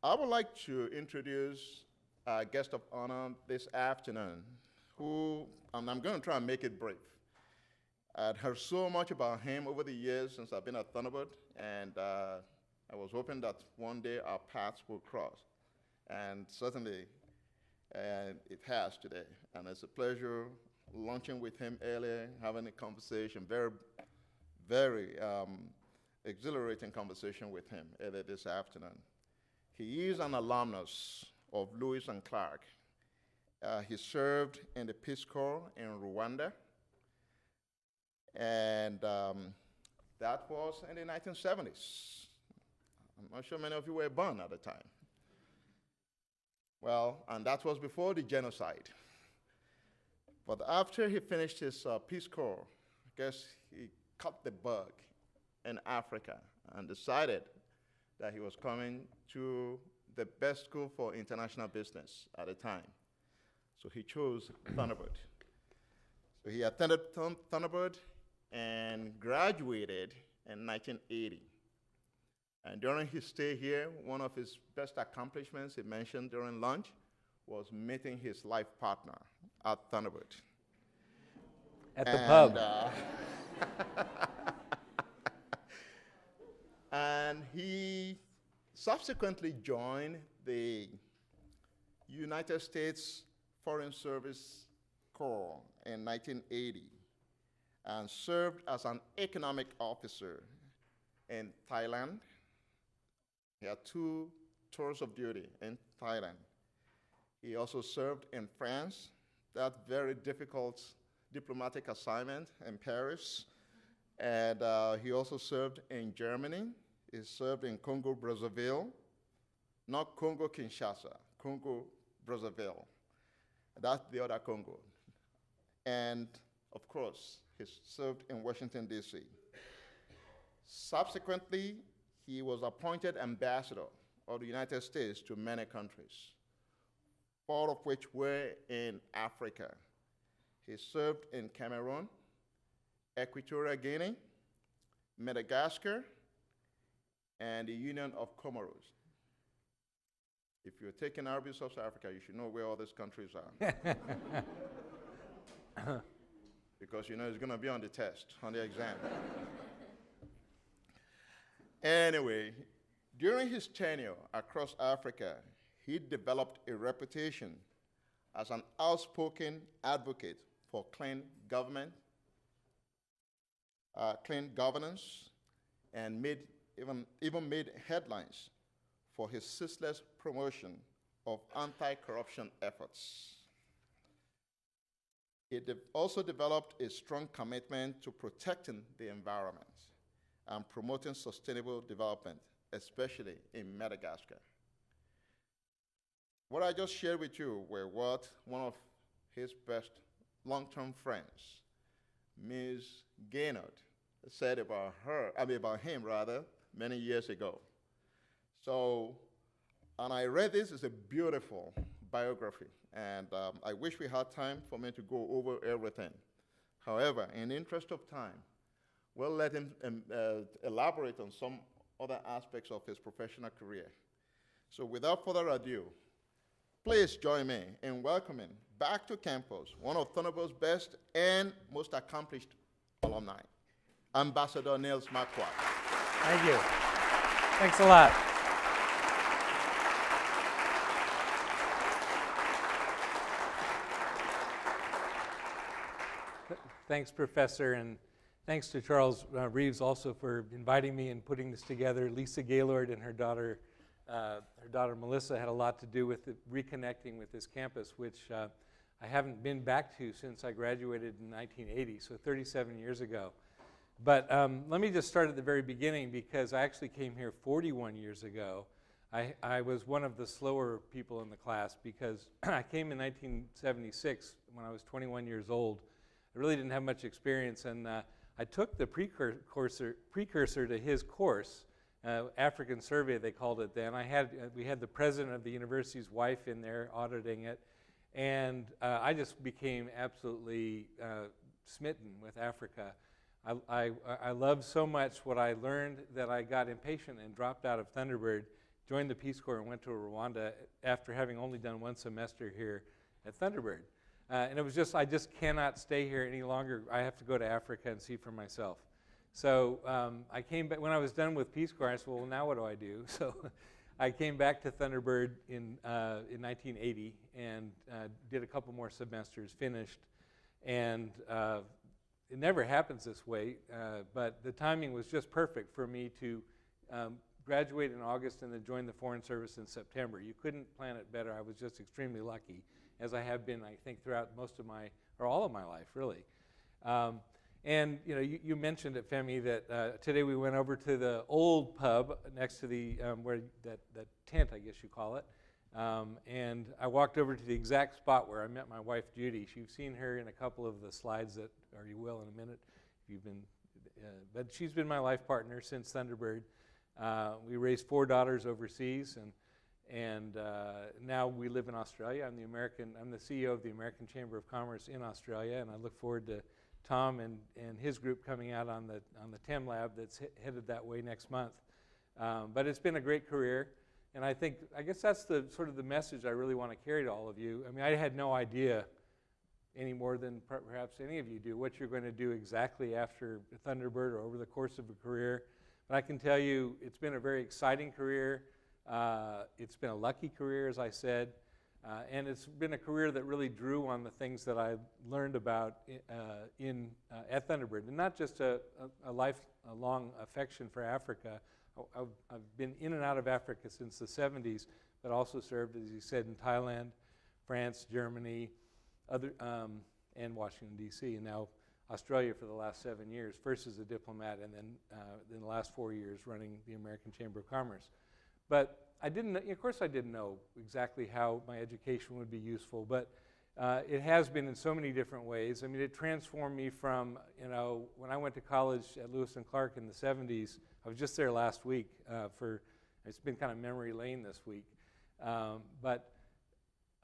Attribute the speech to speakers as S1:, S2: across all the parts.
S1: I would like to introduce our guest of honor this afternoon, who, and I'm going to try and make it brief. I'd heard so much about him over the years since I've been at Thunderbird, and I was hoping that one day our paths will cross. And certainly, it has today. And it's a pleasure lunching with him earlier, having a conversation, very exhilarating conversation with him earlier this afternoon. He is an alumnus of Lewis and Clark. He served in the Peace Corps in Rwanda, and that was in the 1970s. I'm not sure many of you were born at the time. Well, and that was before the genocide. But after he finished his Peace Corps, I guess he caught the bug in Africa and decided that he was coming to the best school for international business at the time. So he chose Thunderbird. So he attended Thunderbird and graduated in 1980. And during his stay here, one of his best accomplishments he mentioned during lunch was meeting his life partner at Thunderbird.
S2: At the pub.
S1: And he subsequently joined the United States Foreign Service Corps in 1980 and served as an economic officer in Thailand. He had 2 tours of duty in Thailand. He also served in France, that very difficult diplomatic assignment in Paris. And he also served in Germany. He served in Congo-Brazzaville, not Congo-Kinshasa, Congo-Brazzaville. That's the other Congo. And of course, he served in Washington, D.C. Subsequently, he was appointed ambassador of the United States to many countries, 4 of which were in Africa. He served in Cameroon, Equatorial Guinea, Madagascar, and the Union of Comoros. If you're taking Arabic South Africa, you should know where all these countries are. Because you know it's going to be on the test, on the exam. Anyway, during his tenure across Africa, he developed a reputation as an outspoken advocate for clean government, clean governance, and even made headlines for his ceaseless promotion of anti-corruption efforts. He also developed a strong commitment to protecting the environment and promoting sustainable development, especially in Madagascar. What I just shared with you were what one of his best long-term friends, Ms. Gaynor, said about him, many years ago. So, and I read this, it's a beautiful biography, and I wish we had time for me to go over everything. However, in the interest of time, we'll let him elaborate on some other aspects of his professional career. So without further ado, please join me in welcoming back to campus one of Thunderbird's best and most accomplished alumni, Ambassador Niels Marquardt.
S2: Thank you. Thanks a lot. Thanks, Professor, and thanks to Charles Reeves also for inviting me and putting this together. Lisa Gaylord and her daughter Melissa had a lot to do with reconnecting with this campus, which I haven't been back to since I graduated in 1980, so 37 years ago. But let me just start at the very beginning, because I actually came here 41 years ago. I was one of the slower people in the class because I came in 1976 when I was 21 years old. I really didn't have much experience, and I took the precursor to his course, African Survey they called it then. We had the president of the university's wife in there auditing it, and I just became absolutely smitten with Africa. I loved so much what I learned that I got impatient and dropped out of Thunderbird joined the Peace Corps and went to Rwanda after having only done one semester here at Thunderbird. And it was just, I just cannot stay here any longer. I have to go to Africa and see for myself. So I came back, when I was done with Peace Corps, I said, well, now what do I do? So I came back to Thunderbird in 1980 and did a couple more semesters, finished. And it never happens this way, but the timing was just perfect for me to graduate in August and then join the Foreign Service in September. You couldn't plan it better. I was just extremely lucky, as I have been, I think, throughout most of my, or all of my life, really. And you know, you mentioned it, Femi, that today we went over to the old pub next to the where that tent, I guess you call it, and I walked over to the exact spot where I met my wife Judy. You've seen her in a couple of the slides that, or you will in a minute, if you've been. But she's been my life partner since Thunderbird. We raised 4 daughters overseas, and now we live in Australia. I'm the CEO of the American Chamber of Commerce in Australia, and I look forward to Tom and his group coming out on the TEM lab that's headed that way next month. But it's been a great career, and I guess that's the sort of the message I really want to carry to all of you. I mean, I had no idea any more than perhaps any of you do what you're going to do exactly after Thunderbird or over the course of a career. But I can tell you it's been a very exciting career. It's been a lucky career, as I said. And it's been a career that really drew on the things that I learned about at Thunderbird, and not just a lifelong affection for Africa. I've been in and out of Africa since the 70s, but also served, as you said, in Thailand, France, Germany, and Washington, D.C., and now Australia for the last 7 years, first as a diplomat and then in the last 4 years running the American Chamber of Commerce. But I didn't, of course I didn't know exactly how my education would be useful, but it has been in so many different ways. I mean, it transformed me from, you know, when I went to college at Lewis and Clark in the 70s, I was just there last week it's been kind of memory lane this week. But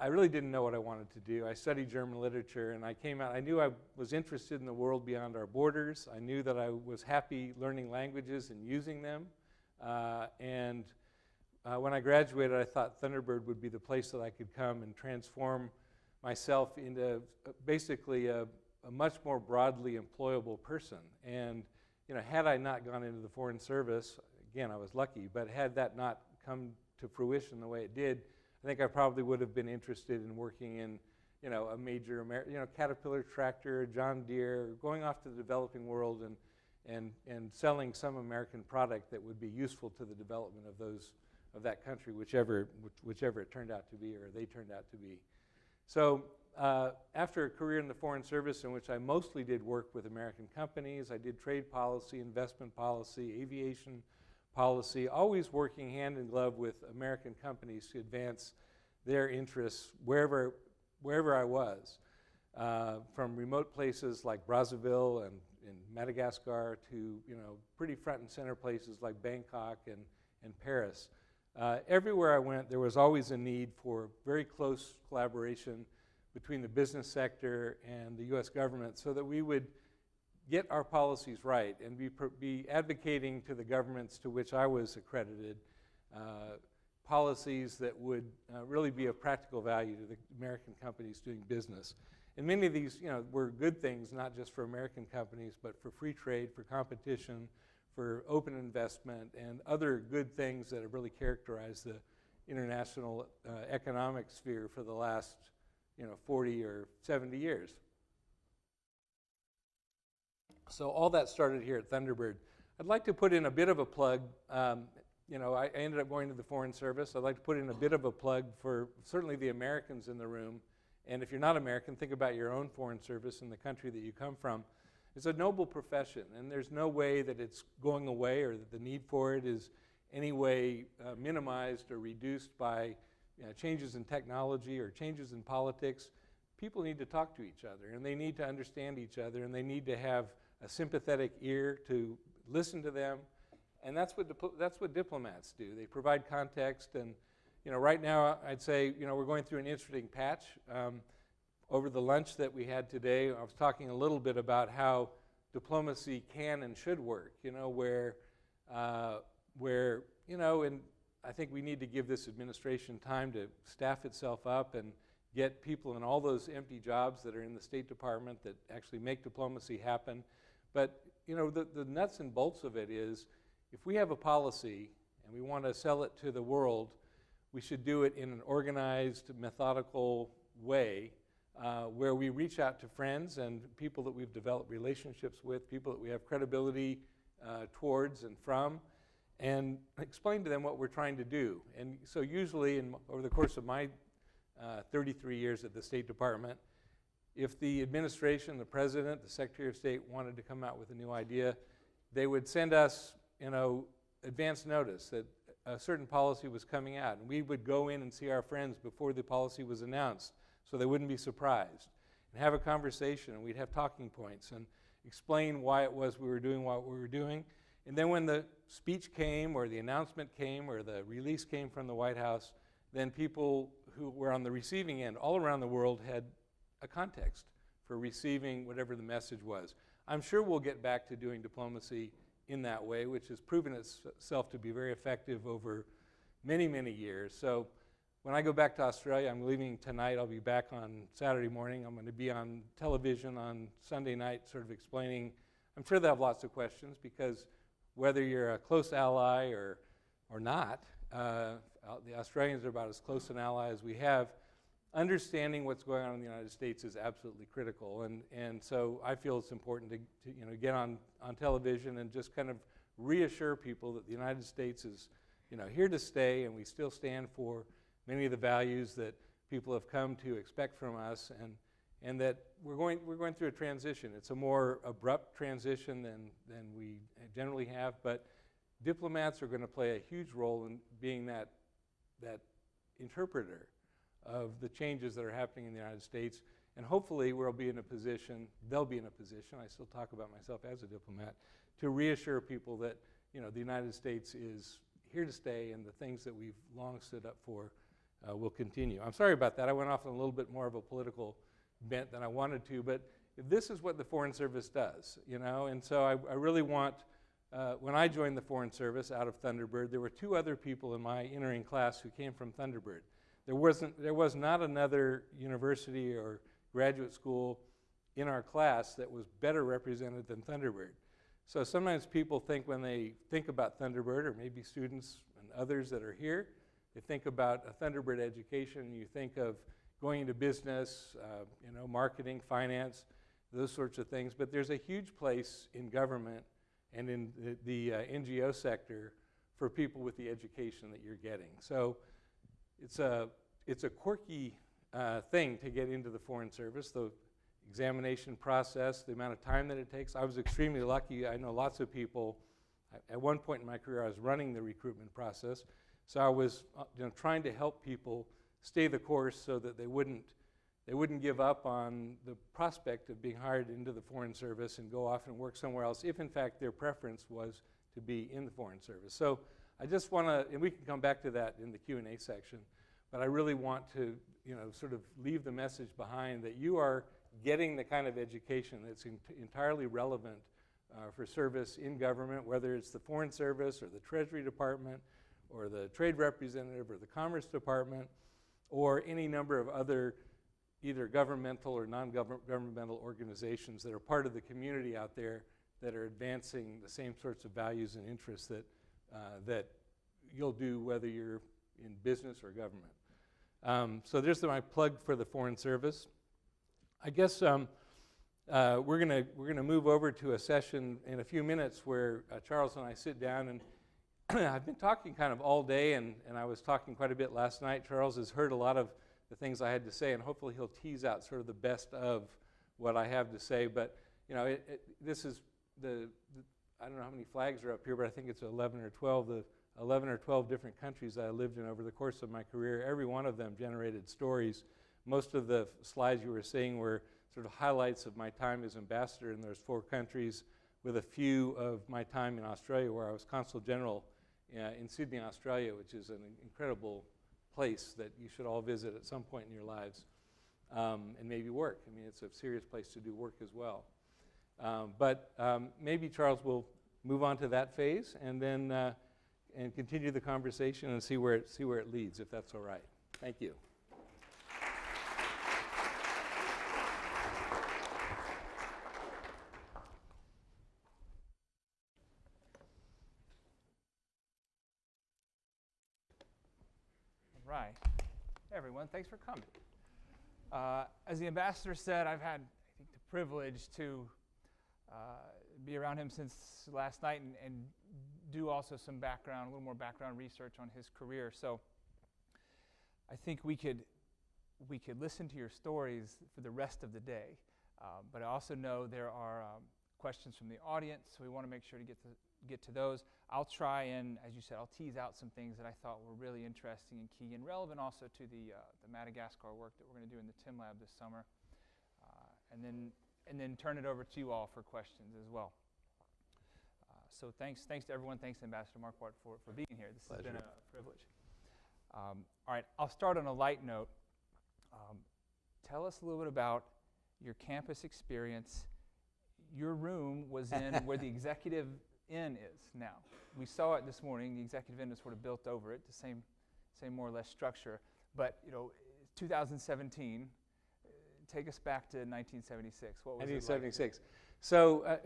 S2: I really didn't know what I wanted to do. I studied German literature, and I came out, I knew I was interested in the world beyond our borders. I knew that I was happy learning languages and using them. When I graduated, I thought Thunderbird would be the place that I could come and transform myself into basically a much more broadly employable person. And you know, had I not gone into the Foreign Service, again, I was lucky, but had that not come to fruition the way it did, I think I probably would have been interested in working in, you know, a major, Caterpillar tractor, John Deere, going off to the developing world and selling some American product that would be useful to the development of that country, whichever it turned out to be, or they turned out to be. So after a career in the Foreign Service in which I mostly did work with American companies, I did trade policy, investment policy, aviation policy, always working hand in glove with American companies to advance their interests wherever I was, from remote places like Brazzaville and Madagascar to, you know, pretty front and center places like Bangkok and Paris. Everywhere I went, there was always a need for very close collaboration between the business sector and the U.S. government so that we would get our policies right and be advocating to the governments to which I was accredited policies that would really be of practical value to the American companies doing business. And many of these, you know, were good things, not just for American companies, but for free trade, for competition, for open investment, and other good things that have really characterized the international economic sphere for the last, 40 or 70 years. So all that started here at Thunderbird. I'd like to put in a bit of a plug. I ended up going to the Foreign Service. I'd like to put in a bit of a plug for certainly the Americans in the room. And if you're not American, think about your own Foreign Service in the country that you come from. It's a noble profession, and there's no way that it's going away or that the need for it is any way minimized or reduced by changes in technology or changes in politics. People need to talk to each other, and they need to understand each other, and they need to have a sympathetic ear to listen to them, and that's what diplomats do. They provide context, and right now I'd say we're going through an interesting patch. Over the lunch that we had today, I was talking a little bit about how diplomacy can and should work. And I think we need to give this administration time to staff itself up and get people in all those empty jobs that are in the State Department that actually make diplomacy happen. But you know, the nuts and bolts of it is, if we have a policy and we want to sell it to the world, we should do it in an organized, methodical way where we reach out to friends and people that we've developed relationships with, people that we have credibility towards and from, and explain to them what we're trying to do. And so usually over the course of my 33 years at the State Department, if the administration, the president, the Secretary of State wanted to come out with a new idea, they would send us, you know, advance notice that a certain policy was coming out, and we would go in and see our friends before the policy was announced so they wouldn't be surprised, and have a conversation, and we'd have talking points and explain why it was we were doing what we were doing. And then when the speech came or the announcement came or the release came from the White House, then people who were on the receiving end all around the world had a context for receiving whatever the message was. I'm sure we'll get back to doing diplomacy in that way, which has proven itself to be very effective over many, many years. So when I go back to Australia, I'm leaving tonight. I'll be back on Saturday morning. I'm going to be on television on Sunday night sort of explaining. I'm sure they'll have lots of questions, because whether you're a close ally or not, the Australians are about as close an ally as we have. Understanding what's going on in the United States is absolutely critical, and so I feel it's important to you know, get on television and just kind of reassure people that the United States is, you know, here to stay, and we still stand for many of the values that people have come to expect from us, and that we're going through a transition. It's a more abrupt transition than we generally have, but diplomats are going to play a huge role in being that interpreter of the changes that are happening in the United States, and hopefully they'll be in a position, I still talk about myself as a diplomat, to reassure people that, you know, the United States is here to stay, and the things that we've long stood up for will continue. I'm sorry about that. I went off on a little bit more of a political bent than I wanted to, but this is what the Foreign Service does, you know, and so I really want, when I joined the Foreign Service out of Thunderbird, there were 2 other people in my entering class who came from Thunderbird. There was not another university or graduate school in our class that was better represented than Thunderbird. So sometimes people think, when they think about Thunderbird, or maybe students and others that are here, they think about a Thunderbird education, and you think of going into business, you know, marketing, finance, those sorts of things. But there's a huge place in government and in the NGO sector for people with the education that you're getting. So it's a quirky thing to get into the Foreign Service, the examination process, the amount of time that it takes. I was extremely lucky. I know lots of people. At one point in my career, I was running the recruitment process, so I was trying to help people stay the course so that they wouldn't give up on the prospect of being hired into the Foreign Service and go off and work somewhere else, if in fact their preference was to be in the Foreign Service. So I just want to, and we can come back to that in the Q&A section, but I really want to, you know, sort of leave the message behind that you are getting the kind of education that's entirely relevant for service in government, whether it's the Foreign Service or the Treasury Department or the Trade Representative or the Commerce Department or any number of other either governmental or non-governmental organizations that are part of the community out there that are advancing the same sorts of values and interests that you'll do whether you're in business or government. So there's my plug for the Foreign Service. I guess we're gonna move over to a session in a few minutes where Charles and I sit down, and I've been talking kind of all day, and I was talking quite a bit last night. Charles has heard a lot of the things I had to say, and hopefully he'll tease out sort of the best of what I have to say. But you know, this is I don't know how many flags are up here, but I think it's 11 or 12. The 11 or 12 different countries that I lived in over the course of my career. Every one of them generated stories. Most of the slides you were seeing were sort of highlights of my time as ambassador in those 4 countries, with a few of my time in Australia, where I was Consul General in Sydney, Australia, which is an incredible place that you should all visit at some point in your lives, and maybe work. I mean, it's a serious place to do work as well. But maybe Charles will move on to that phase, and then and continue the conversation and see where it leads, if that's all right. Thank you.
S3: All right. Hey, everyone. Thanks for coming. As the ambassador said, I've had, I think, the privilege to be around him since last night and do also some background, a little more background research on his career. So I think we could listen to your stories for the rest of the day. But I also know there are questions from the audience, so we want to make sure to get to those. I'll try and, as you said, I'll tease out some things that I thought were really interesting and key and relevant also to the Madagascar work that we're going to do in the TIM Lab this summer. And then turn it over to you all for questions as well. So thanks to everyone. Thanks to Ambassador Marquardt for being here. This has been a privilege. All right, I'll start on a light note. Tell us a little bit about your campus experience. Your room was in where the Executive Inn is now. We saw it this morning. The Executive Inn is sort of built over it, the same more or less structure. But 2017. Take us back to 1976. What was 1976.
S2: It like? So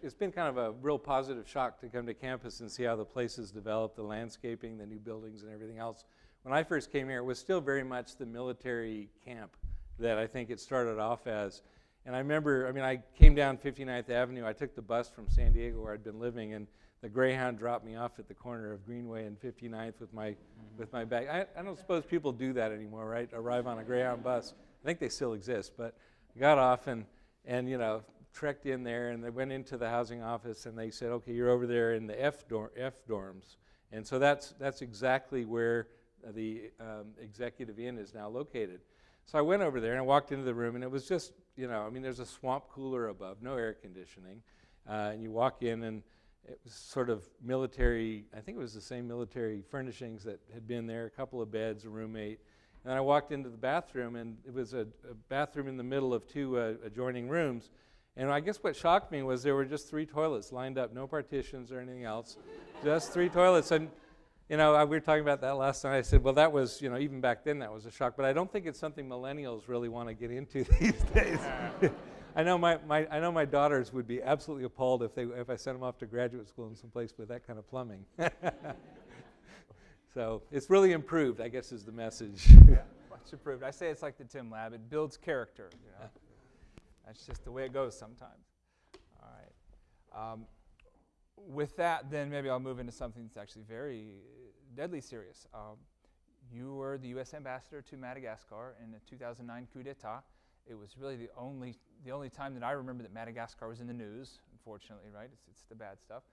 S2: it's been kind of a real positive shock to come to campus and see how the place has developed, the landscaping, the new buildings, and everything else. When I first came here, it was still very much the military camp that I think it started off as. And I remember, I came down 59th Avenue. I took the bus from San Diego where I'd been living, and the Greyhound dropped me off at the corner of Greenway and 59th with my bag. I don't suppose people do that anymore, right? Arrive on a Greyhound bus. I think they still exist, but I got off and trekked in there, and they went into the housing office, and they said, okay, you're over there in the F dorms. And so that's exactly where the Executive Inn is now located. So I went over there, and I walked into the room, and it was just, there's a swamp cooler above, no air conditioning. And you walk in, and it was sort of military, I think it was the same military furnishings that had been there, a couple of beds, a roommate. And I walked into the bathroom, and it was a bathroom in the middle of two adjoining rooms. And I guess what shocked me was there were just 3 toilets lined up, no partitions or anything else, just 3 toilets. And, we were talking about that last night. I said, well, that was, even back then that was a shock. But I don't think it's something millennials really want to get into these days. I know my daughters would be absolutely appalled if I sent them off to graduate school in some place with that kind of plumbing. So it's really improved, I guess, is the message.
S3: Yeah, much improved. I say it's like the TIM Lab. It builds character. That's just the way it goes sometimes. All right. With that, then maybe I'll move into something that's actually very deadly serious. You were the U.S. ambassador to Madagascar in the 2009 coup d'etat. It was really the only time that I remember that Madagascar was in the news. Unfortunately, right? It's the bad stuff.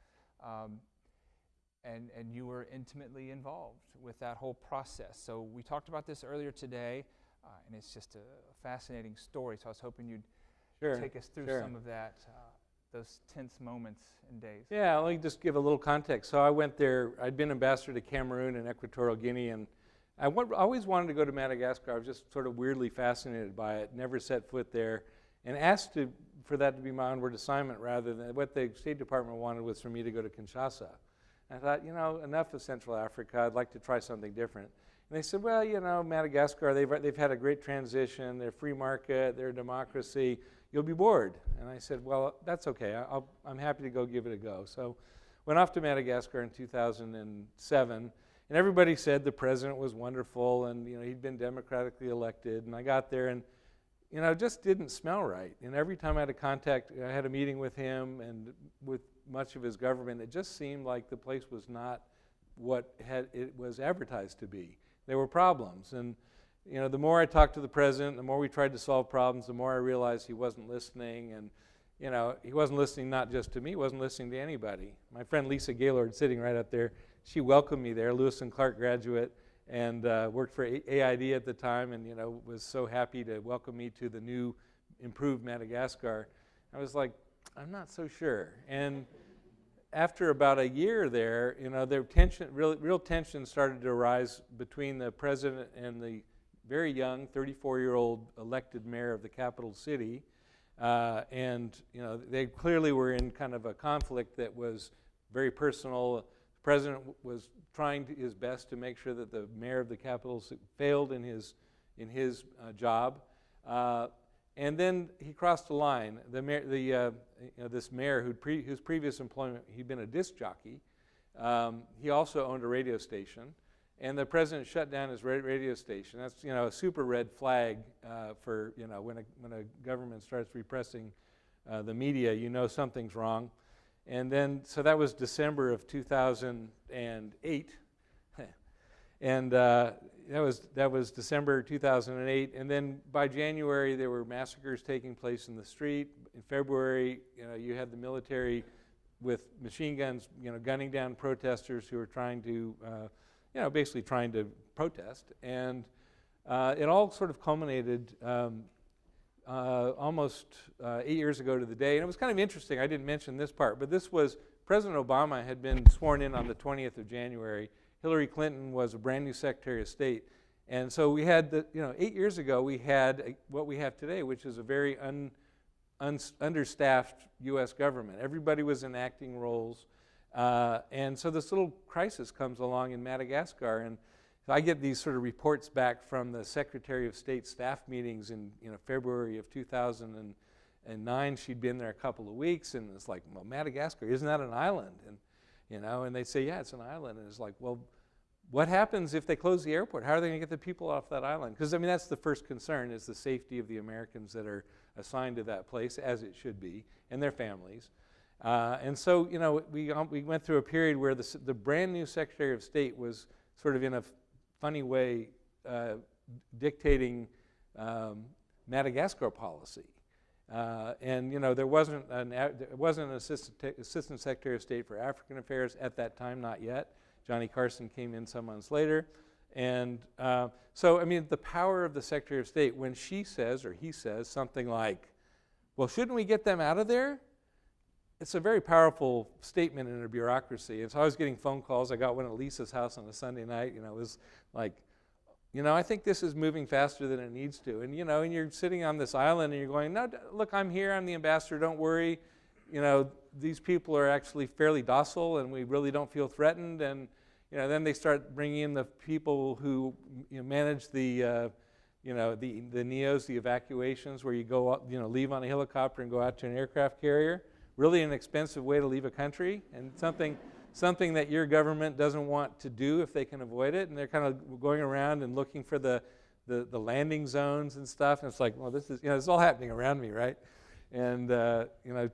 S3: And you were intimately involved with that whole process. So we talked about this earlier today, and it's just a fascinating story. So I was hoping you'd take us through some of that, those tense moments and days.
S2: Yeah, let me just give a little context. So I went there. I'd been ambassador to Cameroon and Equatorial Guinea, and I always wanted to go to Madagascar. I was just sort of weirdly fascinated by it, never set foot there, and asked for that to be my onward assignment rather than what the State Department wanted was for me to go to Kinshasa. I thought, enough of Central Africa. I'd like to try something different. And they said, well, Madagascar, they've had a great transition. They're free market. They're a democracy. You'll be bored. And I said, well, that's okay. I'm happy to go give it a go. So went off to Madagascar in 2007. And everybody said the president was wonderful, and he'd been democratically elected. And I got there, and it just didn't smell right. And every time I had a meeting with him and with much of his government, it just seemed like the place was not what it was advertised to be. There were problems, and the more I talked to the president, the more we tried to solve problems, the more I realized he wasn't listening, and he wasn't listening not just to me, he wasn't listening to anybody. My friend Lisa Gaylord, sitting right up there, she welcomed me there, Lewis and Clark graduate, and worked for AID at the time, and was so happy to welcome me to the new, improved Madagascar. I was like, I'm not so sure. And after about a year there, the real tension started to arise between the president and the very young 34-year-old elected mayor of the capital city. And they clearly were in kind of a conflict that was very personal. The president was trying his best to make sure that the mayor of the capital failed in his job. And then he crossed the line. The mayor, this mayor whose previous employment, he'd been a disc jockey. He also owned a radio station, and the president shut down his radio station. That's a super red flag for when a government starts repressing the media, something's wrong. And then so that was December of 2008, and that was December 2008. And then by January there were massacres taking place in the street. In February, you had the military with machine guns, gunning down protesters who were trying to, basically trying to protest. And it all sort of culminated almost 8 years ago to the day. And it was kind of interesting. I didn't mention this part, but this was President Obama had been sworn in on the 20th of January. Hillary Clinton was a brand new Secretary of State. And so we had, 8 years ago, we had what we have today, which is a very understaffed U.S. government. Everybody was enacting roles. And so this little crisis comes along in Madagascar. And I get these sort of reports back from the Secretary of State staff meetings in February of 2009. She'd been there a couple of weeks, and it's like, well, Madagascar, isn't that an island? And they say, yeah, it's an island. And it's like, well, what happens if they close the airport? How are they going to get the people off that island? Because, that's the first concern, is the safety of the Americans that are assigned to that place, as it should be, and their families. And so, we went through a period where the brand new Secretary of State was sort of in a funny way dictating Madagascar policy. And there wasn't an assistant Secretary of State for African Affairs at that time, not yet. Johnny Carson came in some months later. And so, the power of the Secretary of State, when she says, or he says, something like, well, shouldn't we get them out of there? It's a very powerful statement in a bureaucracy. And so I was getting phone calls. I got one at Lisa's house on a Sunday night. It was like, I think this is moving faster than it needs to. And, and you're sitting on this island and you're going, no, look, I'm here. I'm the ambassador. Don't worry. These people are actually fairly docile and we really don't feel threatened. And, then they start bringing in the people who manage the NEOs, the evacuations, where you go up, leave on a helicopter and go out to an aircraft carrier. Really an expensive way to leave a country, and something that your government doesn't want to do if they can avoid it. And they're kind of going around and looking for the landing zones and stuff. And it's like, well, this is, it's all happening around me, right? And,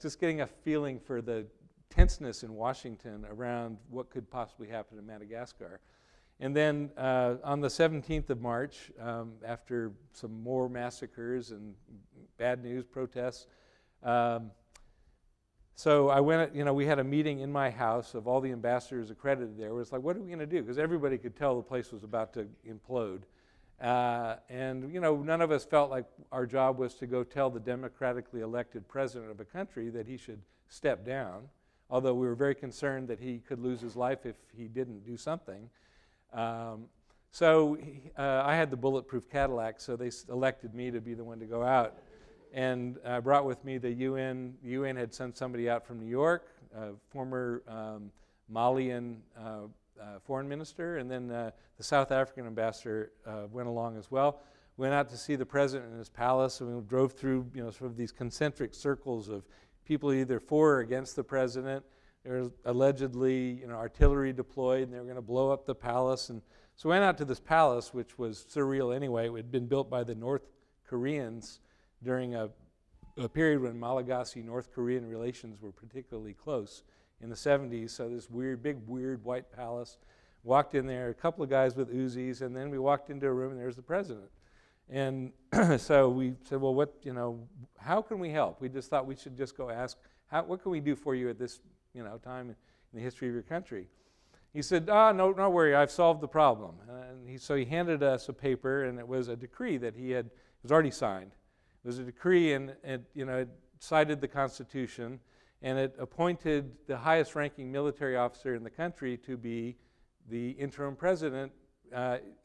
S2: just getting a feeling for the tenseness in Washington around what could possibly happen in Madagascar. And then on the 17th of March, after some more massacres and bad news, protests, so I went, we had a meeting in my house of all the ambassadors accredited there. It was like, what are we going to do? Because everybody could tell the place was about to implode. And none of us felt like our job was to go tell the democratically elected president of a country that he should step down, although we were very concerned that he could lose his life if he didn't do something. So I had the bulletproof Cadillac, so they elected me to be the one to go out. And I brought with me the UN. The UN had sent somebody out from New York, a former Malian foreign minister, and then the South African ambassador went along as well. Went out to see the president in his palace, and we drove through, sort of these concentric circles of people either for or against the president. There was allegedly, artillery deployed, and they were going to blow up the palace. And so we went out to this palace, which was surreal anyway. It had been built by the North Koreans during a period when Malagasy-North Korean relations were particularly close in the 70s. So this big, weird white palace. Walked in there, a couple of guys with Uzis, and then we walked into a room and there's the president. And so we said, well, how can we help? We just thought we should just go ask, what can we do for you at this time in the history of your country? He said, no worry, I've solved the problem. And so he handed us a paper, and it was a decree that it was already signed. It was a decree, and it cited the Constitution, and it appointed the highest-ranking military officer in the country to be the interim president,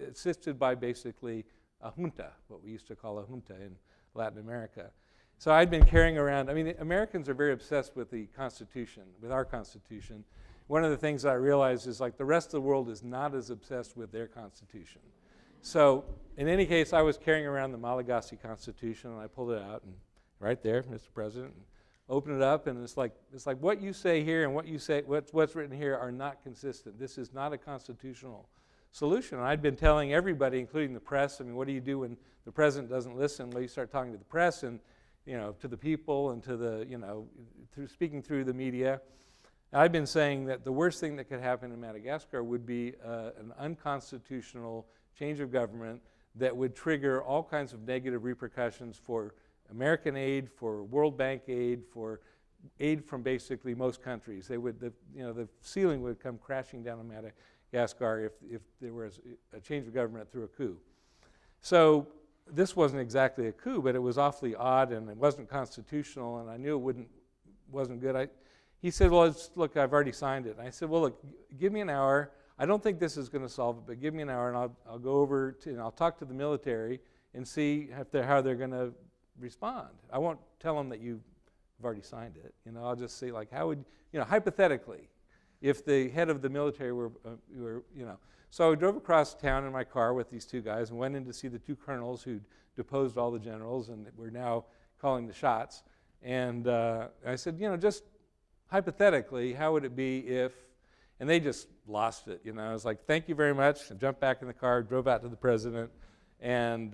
S2: assisted by basically a junta, what we used to call a junta in Latin America. So I'd been carrying around, Americans are very obsessed with the Constitution, with our Constitution. one of the things I realized is like the rest of the world is not as obsessed with their constitution. So in any case, I was carrying around the Malagasy Constitution, and I pulled it out, and right there, Mr. President, and open it up, and it's like what you say here and what you say, what's written here are not consistent. This is not a constitutional solution. And I'd been telling everybody, including the press, I mean, what do you do when the president doesn't listen? Well, you start talking to the press and, to the people and to the, speaking through the media. I've been saying that the worst thing that could happen in Madagascar would be an unconstitutional change of government that would trigger all kinds of negative repercussions for American aid, for World Bank aid, for aid from basically most countries. They would, the ceiling would come crashing down on Madagascar if there was a change of government through a coup. So this wasn't exactly a coup, but it was awfully odd, and it wasn't constitutional, and I knew it wasn't good. He said, well, look, I've already signed it. And I said, well, look, give me an hour. I don't think this is going to solve it, but give me an hour, and I'll go over and I'll talk to the military and see how they're going to respond. I won't tell them that you've already signed it. I'll just say, like, how would, hypothetically, if the head of the military were. So I drove across town in my car with these two guys and went in to see the two colonels who'd deposed all the generals and were now calling the shots. And I said, just hypothetically, how would it be if, and they just lost it. I was like, thank you very much. I jumped back in the car, drove out to the president, and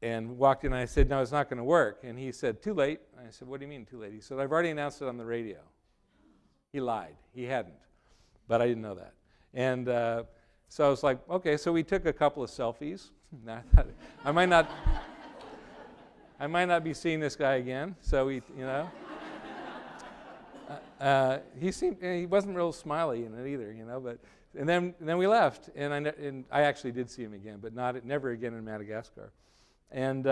S2: walked in. And I said, no, it's not going to work. And he said, too late. And I said, what do you mean too late? He said, I've already announced it on the radio. He lied. He hadn't. But I didn't know that. And so I was like, okay. So we took a couple of selfies. I might not be seeing this guy again. So he wasn't real smiley in it either, But and then we left, and I actually did see him again, but never again in Madagascar. And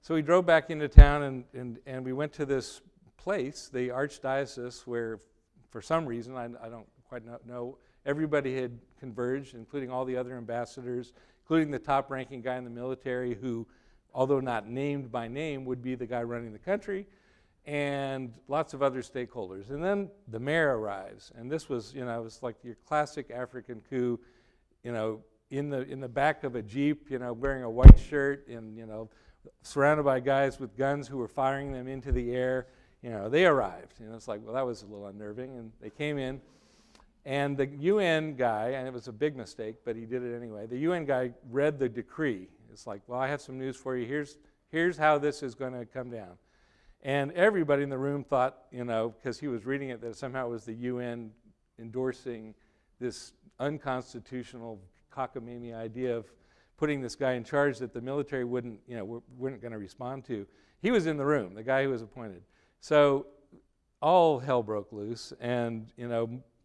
S2: so we drove back into town, and we went to this place, the Archdiocese, where for some reason I don't quite know, everybody had converged, including all the other ambassadors, including the top-ranking guy in the military, who, although not named by name, would be the guy running the country, and lots of other stakeholders. And then the mayor arrives, and this was, it was like your classic African coup, in the back of a Jeep, wearing a white shirt and, surrounded by guys with guns who were firing them into the air. They arrived. It's like, well, that was a little unnerving. And they came in, and the UN guy, and it was a big mistake, but he did it anyway. The UN guy read the decree. It's like, well, I have some news for you. Here's how this is going to come down. And everybody in the room thought, because he was reading it, that somehow it was the UN endorsing this unconstitutional cockamamie idea of putting this guy in charge that the military weren't going to respond to. He was in the room, the guy who was appointed. So all hell broke loose, and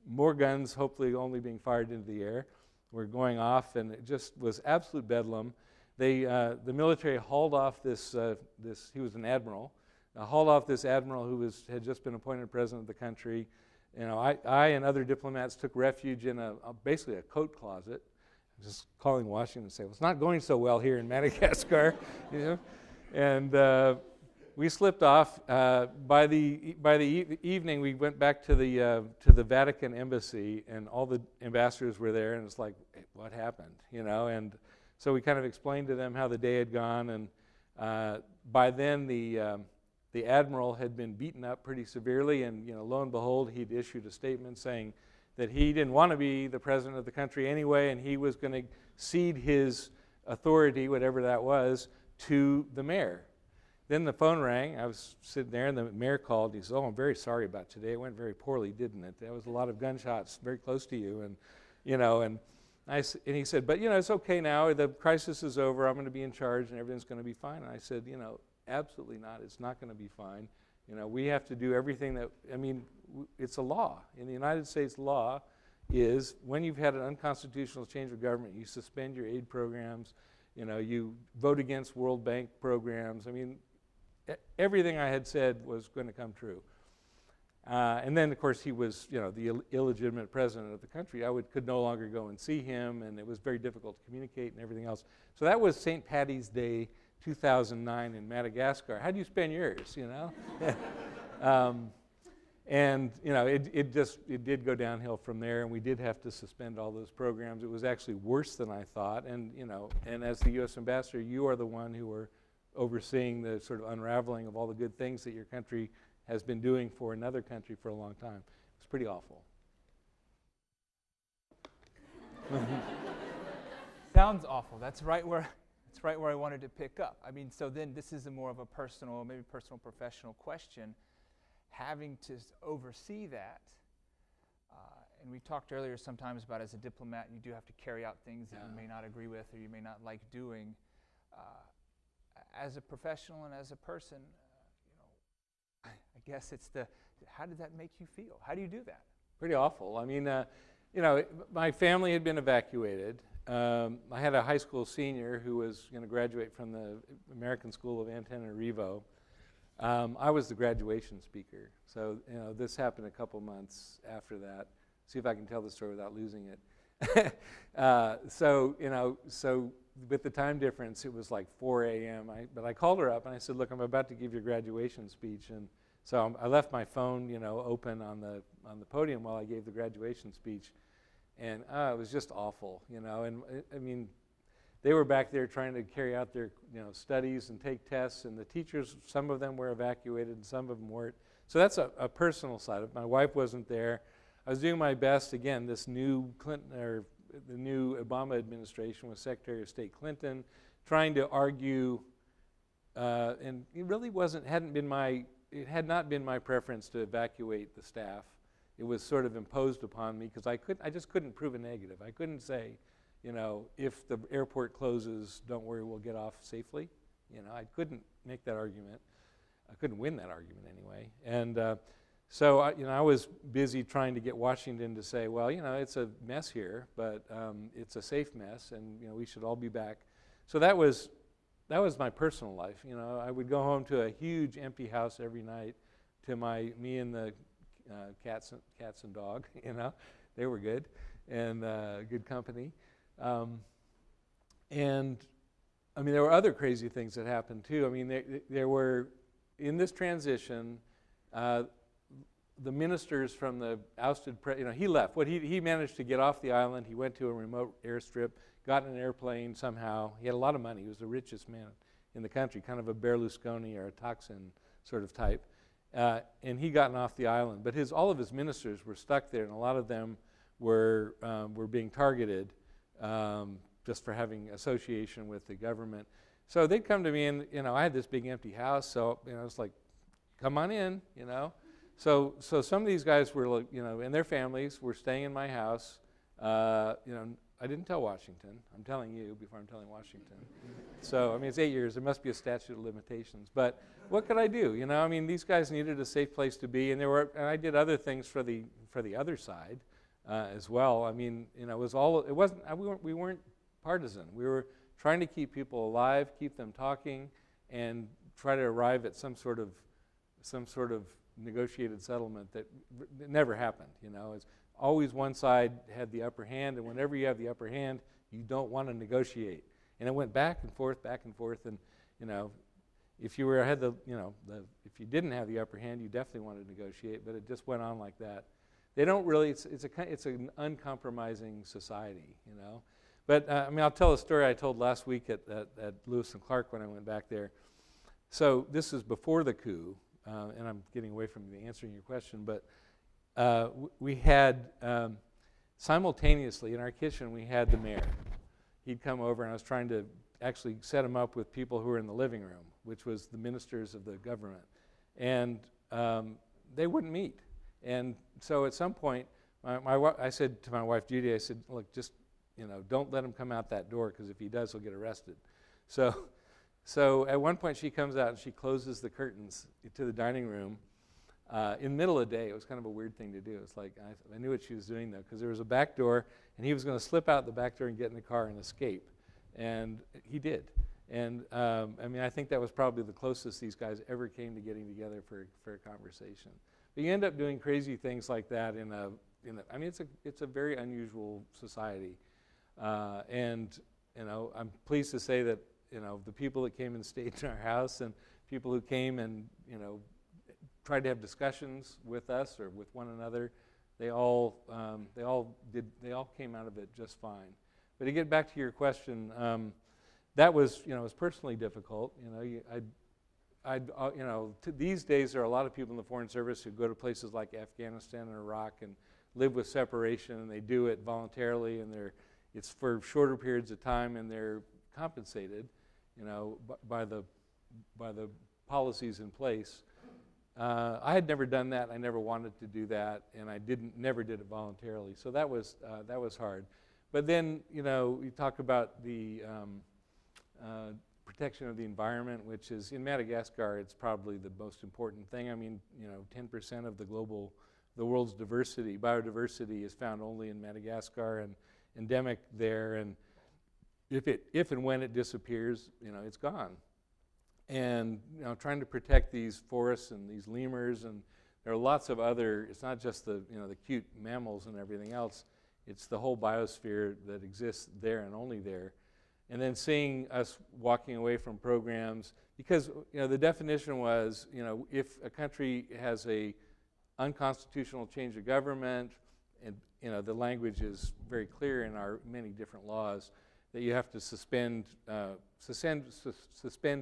S2: more guns, hopefully only being fired into the air, were going off, and it just was absolute bedlam. The military hauled off this. He was an admiral. Hauled off this admiral who had just been appointed president of the country. I and other diplomats took refuge in basically a coat closet, just calling Washington and saying, well, it's not going so well here in Madagascar, And we slipped off. By the evening, we went back to the Vatican embassy, and all the ambassadors were there, and it's like, hey, what happened, And so we kind of explained to them how the day had gone, and by then the admiral had been beaten up pretty severely, and lo and behold, he'd issued a statement saying that he didn't want to be the president of the country anyway, and he was going to cede his authority, whatever that was, to the mayor. Then the phone rang. I was sitting there, and the mayor called. He said, "Oh, I'm very sorry about today. It went very poorly, didn't it? There was a lot of gunshots very close to you." And he said, "But it's okay now. The crisis is over. I'm going to be in charge, and everything's going to be fine." And I said, absolutely not. It's not going to be fine. We have to do everything that, it's a law. In the United States, law is when you've had an unconstitutional change of government, you suspend your aid programs, you vote against World Bank programs. Everything I had said was going to come true. And then, of course, he was, the illegitimate president of the country. I could no longer go and see him, and it was very difficult to communicate and everything else. So that was St. Paddy's Day 2009 in Madagascar. How do you spend yours, And it did go downhill from there, and we did have to suspend all those programs. It was actually worse than I thought. And and as the U.S. ambassador, you are the one who were overseeing the sort of unraveling of all the good things that your country has been doing for another country for a long time. It's pretty awful.
S3: Sounds awful. That's right where I wanted to pick up. I mean, so then this is more of a personal, maybe personal, professional question. Having to oversee that, and we talked earlier sometimes about as a diplomat, you do have to carry out things that you may not agree with or you may not like doing. As a professional and as a person, I guess it's how did that make you feel? How do you do that?
S2: Pretty awful. I mean, my family had been evacuated. I had a high school senior who was going to graduate from the American School of Antananarivo. I was the graduation speaker. So, this happened a couple months after that. See if I can tell the story without losing it. So with the time difference, it was like 4 a.m. But I called her up and I said, look, I'm about to give your graduation speech. And so I left my phone, open on the podium while I gave the graduation speech. And it was just awful, And I mean, they were back there trying to carry out their studies and take tests, and the teachers, some of them were evacuated and some of them weren't. So that's a personal side of it. My wife wasn't there. I was doing my best. Again, this new the new Obama administration with Secretary of State Clinton, trying to argue, and it really it had not been my preference to evacuate the staff. It was sort of imposed upon me because I just couldn't prove a negative. I couldn't say, if the airport closes, don't worry, we'll get off safely. I couldn't make that argument. I couldn't win that argument anyway. And so I was busy trying to get Washington to say, well, it's a mess here, but it's a safe mess, and we should all be back. So that was my personal life. I would go home to a huge empty house every night to me and the cats and dog. They were good and good company. And I mean, there were other crazy things that happened too. I mean, there were, in this transition, the ministers from the ousted he left. He managed to get off the island. He went to a remote airstrip, got in an airplane somehow. He had a lot of money. He was the richest man in the country, kind of a Berlusconi or a Thaksin sort of type. And he gotten off the island. But all of his ministers were stuck there, and a lot of them were being targeted just for having association with the government. So they'd come to me, and I had this big empty house, so it's like, come on in, So some of these guys were, and their families were staying in my house. I didn't tell Washington. I'm telling you before I'm telling Washington. So I mean, it's 8 years. There must be a statute of limitations. But what could I do? I mean, these guys needed a safe place to be, and I did other things for the other side as well. I mean, we weren't partisan. We were trying to keep people alive, keep them talking, and try to arrive at some sort of negotiated settlement that never happened. It's always one side had the upper hand, and whenever you have the upper hand, you don't want to negotiate. And it went back and forth, and if you if you didn't have the upper hand, you definitely wanted to negotiate. But it just went on like that. They don't really. It's an uncompromising society, But I mean, I'll tell a story I told last week at Lewis and Clark when I went back there. So this is before the coup, and I'm getting away from answering your question, but we had simultaneously in our kitchen, we had the mayor. He'd come over, and I was trying to actually set him up with people who were in the living room, which was the ministers of the government. And they wouldn't meet. And so at some point, I said to my wife, Judy, I said, look, just, don't let him come out that door, because if he does, he'll get arrested. So at one point, she comes out and she closes the curtains to the dining room in the middle of the day. It was kind of a weird thing to do. It's like I knew what she was doing, though, because there was a back door, and he was going to slip out the back door and get in the car and escape. And he did. And I mean, I think that was probably the closest these guys ever came to getting together for a conversation. But you end up doing crazy things like that I mean, it's a very unusual society. And I'm pleased to say that the people that came and stayed in our house, and people who came and tried to have discussions with us or with one another, they all came out of it just fine. But to get back to your question, that was, it was personally difficult. These days there are a lot of people in the Foreign Service who go to places like Afghanistan and Iraq and live with separation, and they do it voluntarily, and it's for shorter periods of time, and they're compensated, by the policies in place. I had never done that. I never wanted to do that, and I never did it voluntarily. So that was hard. But then, you talk about the protection of the environment, which is in Madagascar, it's probably the most important thing. I mean, 10% of the world's biodiversity is found only in Madagascar and endemic there. And if and when it disappears, it's gone. And trying to protect these forests and these lemurs, and there are lots of other. It's not just the the cute mammals and everything else. It's the whole biosphere that exists there and only there. And then seeing us walking away from programs, because the definition was if a country has a unconstitutional change of government, and the language is very clear in our many different laws, that you have to suspend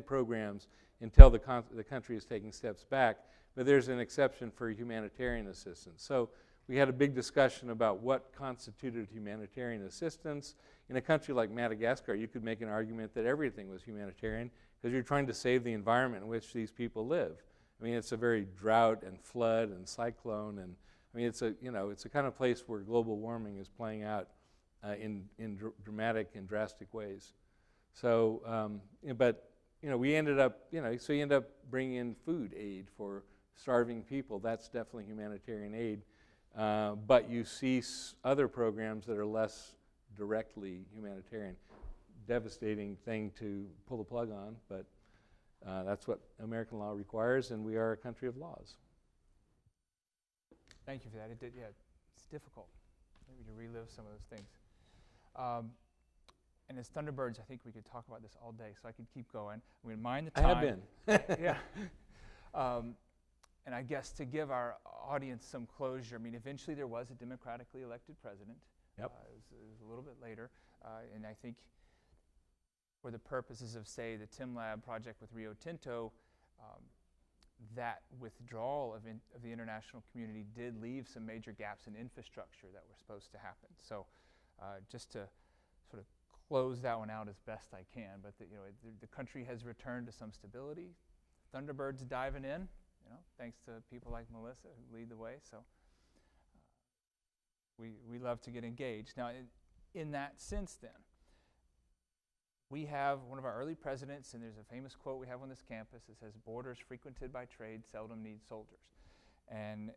S2: programs until the country is taking steps back. But there's an exception for humanitarian assistance. So we had a big discussion about what constituted humanitarian assistance. In a country like Madagascar, you could make an argument that everything was humanitarian because you're trying to save the environment in which these people live. I mean, it's a very drought and flood and cyclone, and I mean, it's a kind of place where global warming is playing out in dramatic and drastic ways. So, we ended up, so you end up bringing in food aid for starving people. That's definitely humanitarian aid. But you see other programs that are less directly humanitarian. Devastating thing to pull the plug on, but that's what American law requires, and we are a country of laws.
S3: Thank you for that. It's difficult maybe to relive some of those things. And as Thunderbirds, I think we could talk about this all day, so I could keep going. I'm going to mind the time.
S2: I have been.
S3: Yeah. And I guess to give our audience some closure, I mean, eventually there was a democratically elected president.
S2: Yep.
S3: It was a little bit later. And I think for the purposes of, say, the TimLab project with Rio Tinto, that withdrawal of the international community did leave some major gaps in infrastructure that were supposed to happen. So just to sort of close that one out as best I can, but the country has returned to some stability. Thunderbirds diving in, thanks to people like Melissa who lead the way. So we love to get engaged. Now, in that sense then, we have one of our early presidents, and there's a famous quote we have on this campus that says, "Borders frequented by trade seldom need soldiers." And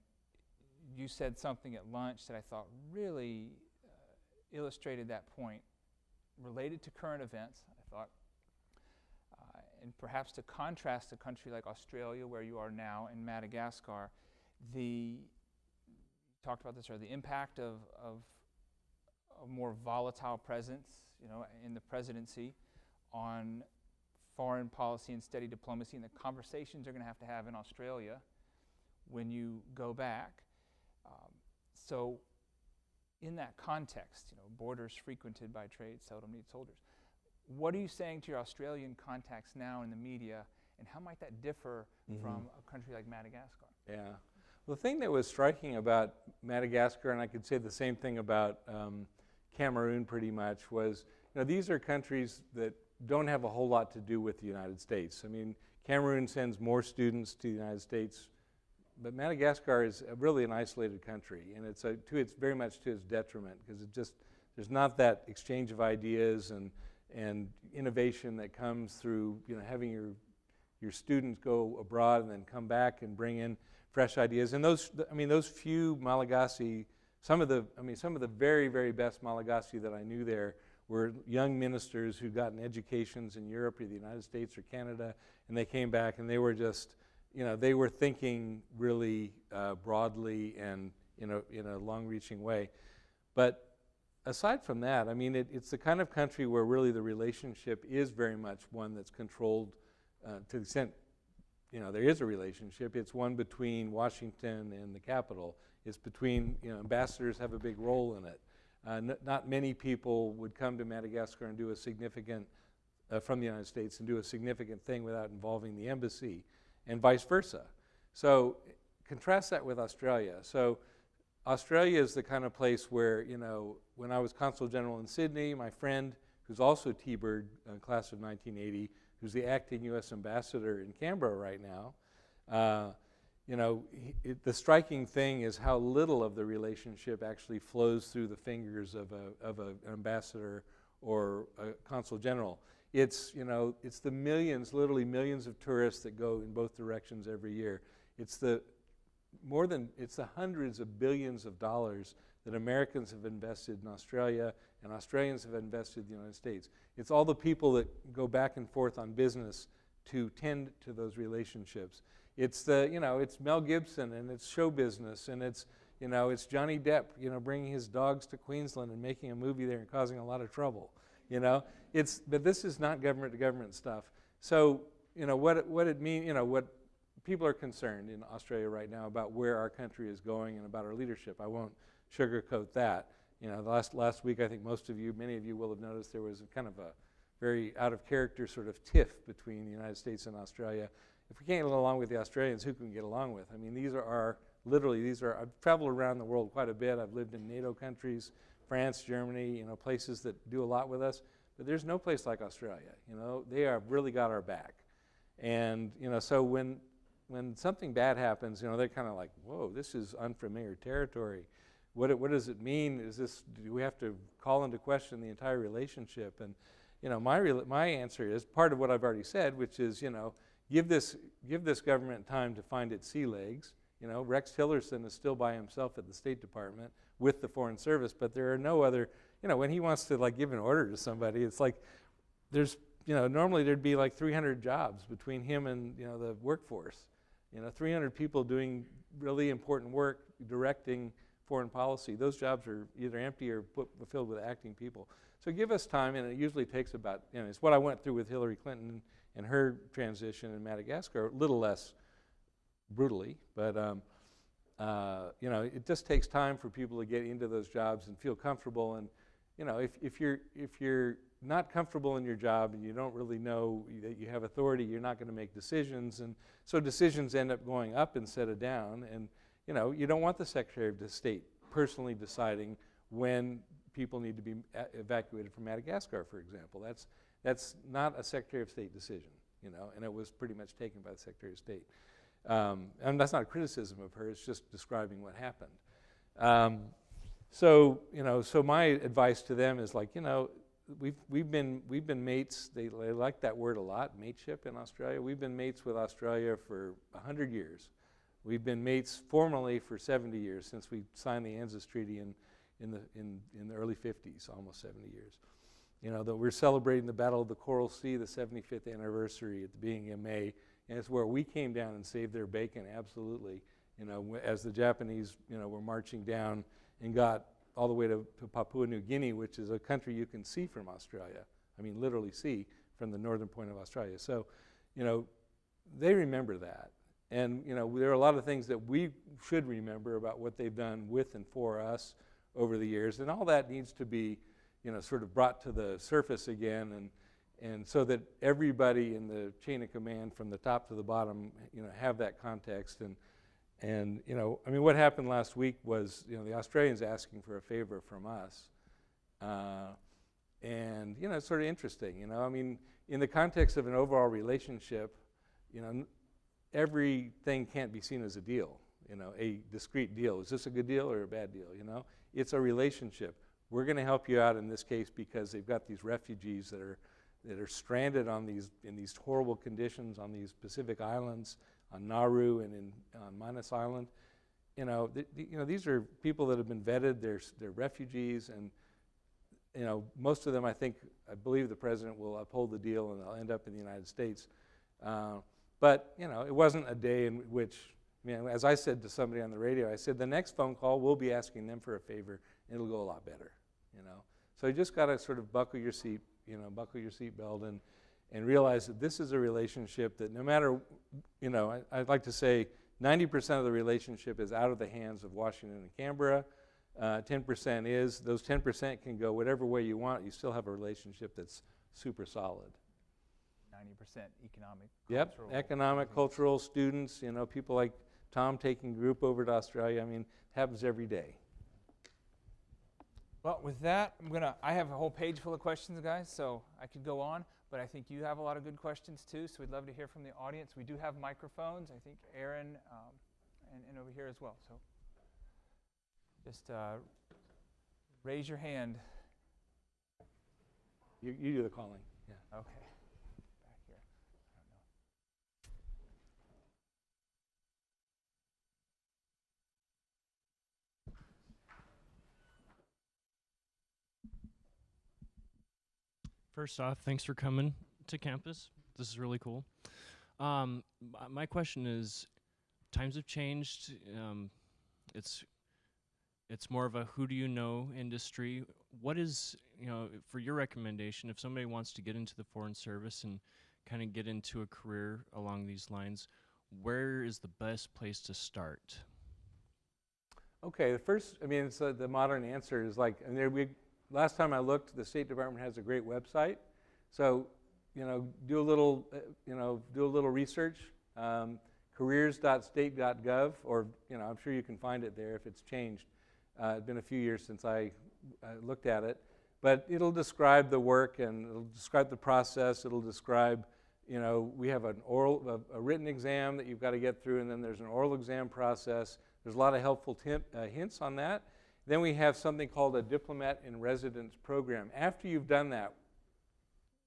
S3: you said something at lunch that I thought really illustrated that point, related to current events, I thought, and perhaps to contrast a country like Australia, where you are now, and Madagascar, you talked about this earlier, the impact of a more volatile presence, in the presidency on foreign policy and steady diplomacy, and the conversations you're going to have in Australia when you go back. So in that context, borders frequented by trade seldom need soldiers. What are you saying to your Australian contacts now in the media, and how might that differ from a country like Madagascar?
S2: Yeah. Well, the thing that was striking about Madagascar, and I could say the same thing about Cameroon pretty much, was these are countries that don't have a whole lot to do with the United States. I mean, Cameroon sends more students to the United States, but Madagascar is really an isolated country, and it's very much to its detriment, because there's not that exchange of ideas and innovation that comes through having your students go abroad and then come back and bring in fresh ideas. And those few Malagasy, some of the very, very best Malagasy that I knew there were young ministers who'd gotten educations in Europe or the United States or Canada, and they came back and they were just, they were thinking really broadly and in a long-reaching way. But aside from that, I mean, it's the kind of country where really the relationship is very much one that's controlled to the extent there is a relationship. It's one between Washington and the capital. It's between, ambassadors have a big role in it. Not many people would come to Madagascar and do a significant, from the United States, and do a significant thing without involving the embassy, and vice versa. So contrast that with Australia. So Australia is the kind of place where, when I was Consul General in Sydney, my friend, who's also T-Bird, class of 1980, who's the acting U.S. ambassador in Canberra right now, the striking thing is how little of the relationship actually flows through the fingers of an ambassador or a consul general. It's the millions, literally millions of tourists that go in both directions every year. It's the hundreds of billions of dollars that Americans have invested in Australia and Australians have invested in the United States. It's all the people that go back and forth on business to tend to those relationships. It's it's Mel Gibson, and it's show business, and it's Johnny Depp, bringing his dogs to Queensland and making a movie there and causing a lot of trouble. But this is not government to government stuff. So what it means, what people are concerned in Australia right now about where our country is going and about our leadership. I won't sugarcoat that. The last week, I think many of you will have noticed there was kind of a very out of character sort of tiff between the United States and Australia. If we can't get along with the Australians, who can we get along with? I mean, I've traveled around the world quite a bit. I've lived in NATO countries, France, Germany, places that do a lot with us. But there's no place like Australia. They have really got our back. And, so when something bad happens, they're kind of like, whoa, this is unfamiliar territory. What does it mean? Do we have to call into question the entire relationship? And, my answer is part of what I've already said, which is, give this government time to find its sea legs. Rex Tillerson is still by himself at the State Department with the Foreign Service, but there are no other, when he wants to give an order to somebody, it's like there's, normally there'd be like 300 jobs between him and, the workforce. 300 people doing really important work, directing foreign policy. Those jobs are either empty or filled with acting people. So give us time, and it usually takes about, it's what I went through with Hillary Clinton and her transition in Madagascar, a little less brutally, but it just takes time for people to get into those jobs and feel comfortable. And if you're not comfortable in your job and you don't really know that you have authority, you're not going to make decisions, and so decisions end up going up instead of down. And you don't want the Secretary of State personally deciding when people need to be evacuated from Madagascar, for example. That's not a Secretary of State decision, and it was pretty much taken by the Secretary of State. And that's not a criticism of her, it's just describing what happened. So my advice to them is we've been mates. They like that word a lot, mateship in Australia. We've been mates with Australia for 100 years. We've been mates formally for 70 years since we signed the ANZUS Treaty in the early 50s, almost 70 years. That we're celebrating the Battle of the Coral Sea, the 75th anniversary at the beginning of May, and it's where we came down and saved their bacon, absolutely. As the Japanese, were marching down and got all the way to Papua New Guinea, which is a country you can see from Australia. I mean, literally see from the northern point of Australia. So, they remember that. And, there are a lot of things that we should remember about what they've done with and for us over the years. And all that needs to be, sort of brought to the surface again, and so that everybody in the chain of command from the top to the bottom, have that context. And what happened last week was, the Australians asking for a favor from us. And, it's sort of interesting, in the context of an overall relationship, everything can't be seen as a deal, a discrete deal. Is this a good deal or a bad deal, It's a relationship. We're going to help you out in this case because they've got these refugees that are stranded in these horrible conditions on these Pacific islands, on Nauru and on Manus Island. These are people that have been vetted. They're refugees, and most of them, I believe the president will uphold the deal and they'll end up in the United States. But it wasn't a day in which, as I said to somebody on the radio, I said the next phone call we'll be asking them for a favor, and it'll go a lot better. So you just got to sort of buckle your seatbelt and realize that this is a relationship that no matter, I'd like to say 90% of the relationship is out of the hands of Washington and Canberra. 10% is, those 10% can go whatever way you want. You still have a relationship that's super solid.
S3: 90% economic,
S2: yep,
S3: cultural.
S2: Economic, cultural, students, people like Tom taking a group over to Australia. I mean, it happens every day.
S3: Well, with that, I have a whole page full of questions, guys, so I could go on, but I think you have a lot of good questions too, so we'd love to hear from the audience. We do have microphones, I think Aaron and over here as well, so just raise your hand.
S2: You do the calling. Yeah.
S3: Okay. Back here. I don't know.
S4: First off, thanks for coming to campus. This is really cool. My question is, times have changed. It's more of a who do you know industry. What is, for your recommendation, if somebody wants to get into the Foreign Service and kind of get into a career along these lines, where is the best place to start?
S2: Okay, it's the modern answer is like, last time I looked, the State Department has a great website. So, do a little research, careers.state.gov, or, I'm sure you can find it there if it's changed. It's been a few years since I looked at it. But it'll describe the work and it'll describe the process. It'll describe, we have a written exam that you've got to get through, and then there's an oral exam process. There's a lot of helpful hints on that. Then we have something called a Diplomat in Residence program. After you've done that,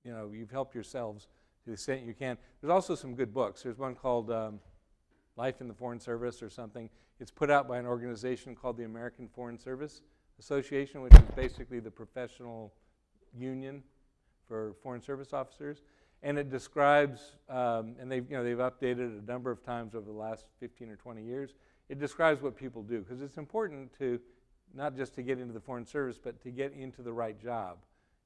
S2: you've helped yourselves to the extent you can. There's also some good books. There's one called Life in the Foreign Service or something. It's put out by an organization called the American Foreign Service Association, which is basically the professional union for foreign service officers. And it describes, and they've updated it a number of times over the last 15 or 20 years. It describes what people do, because it's important to not just to get into the Foreign Service, but to get into the right job.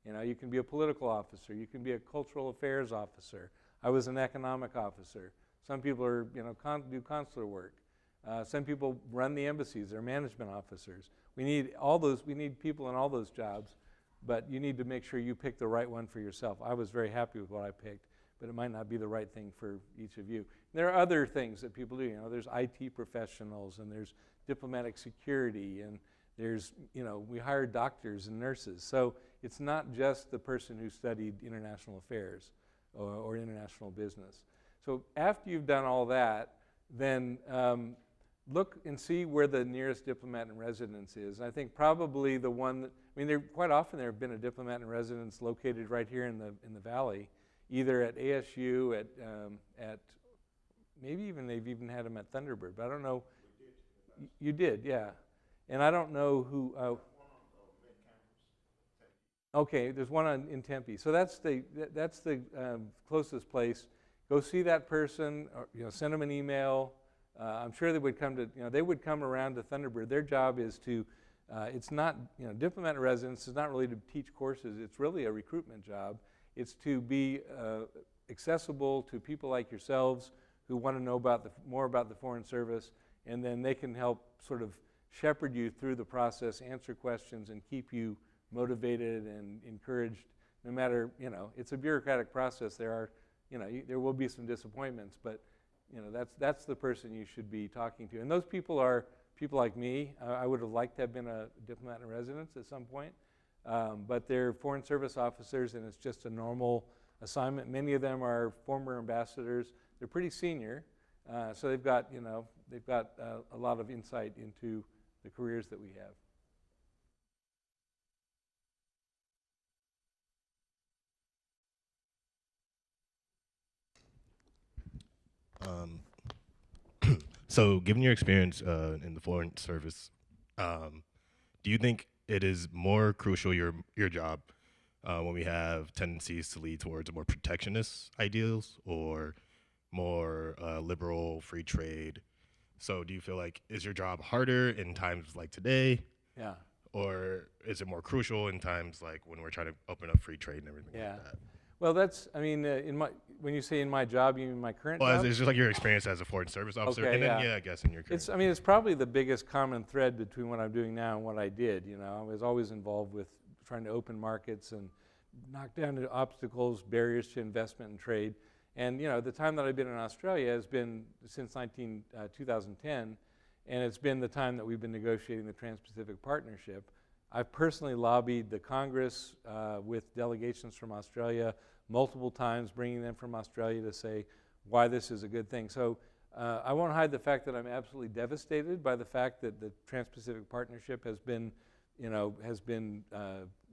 S2: You can be a political officer. You can be a cultural affairs officer. I was an economic officer. Some people are, do consular work. Some people run the embassies. They're management officers. We need people in all those jobs, but you need to make sure you pick the right one for yourself. I was very happy with what I picked, but it might not be the right thing for each of you. There are other things that people do. There's IT professionals, and there's diplomatic security, and there's, we hire doctors and nurses. So it's not just the person who studied international affairs or international business. So after you've done all that, then look and see where the nearest diplomat in residence is. And I think probably the one that, quite often there have been a diplomat in residence located right here in the valley, either at ASU, at maybe even they've even had them at Thunderbird, but I don't know. You did, yeah. And I don't know who. Okay, there's one in Tempe. So that's the closest place. Go see that person, or send them an email. I'm sure they would come to they would come around to Thunderbird. Their job is to it's not diplomat in residence is not really to teach courses. It's really a recruitment job. It's to be accessible to people like yourselves who want to know more about the Foreign Service, and then they can help sort of shepherd you through the process, answer questions, and keep you motivated and encouraged. No matter, it's a bureaucratic process. There are, there will be some disappointments, but that's the person you should be talking to. And those people are people like me. I would have liked to have been a diplomat in residence at some point, but they're Foreign Service officers, and it's just a normal assignment. Many of them are former ambassadors. They're pretty senior, so they've got a lot of insight into the careers that we have.
S5: So, given your experience in the Foreign Service, do you think it is more crucial, your job, when we have tendencies to lead towards more protectionist ideals or more liberal free trade? So do you feel like, is your job harder in times like today?
S2: Yeah.
S5: Or is it more crucial in times like when we're trying to open up free trade and everything like that?
S2: Well, that's, I mean, when you say in my job, you mean my current
S5: Well,
S2: job?
S5: it's just like your experience as a foreign service officer,
S2: Okay,
S5: and then
S2: yeah.
S5: I guess in your current.
S2: I mean, it's probably the biggest common thread between what I'm doing now and what I did. You know, I was always involved with trying to open markets and knock down the obstacles, barriers to investment and trade. And you know, the time that I've been in Australia has been since 2010, and it's been the time that we've been negotiating the Trans-Pacific Partnership. I've personally lobbied the Congress with delegations from Australia multiple times, bringing them from Australia to say why this is a good thing. So I won't hide the fact that I'm absolutely devastated by the fact that the Trans-Pacific Partnership has been,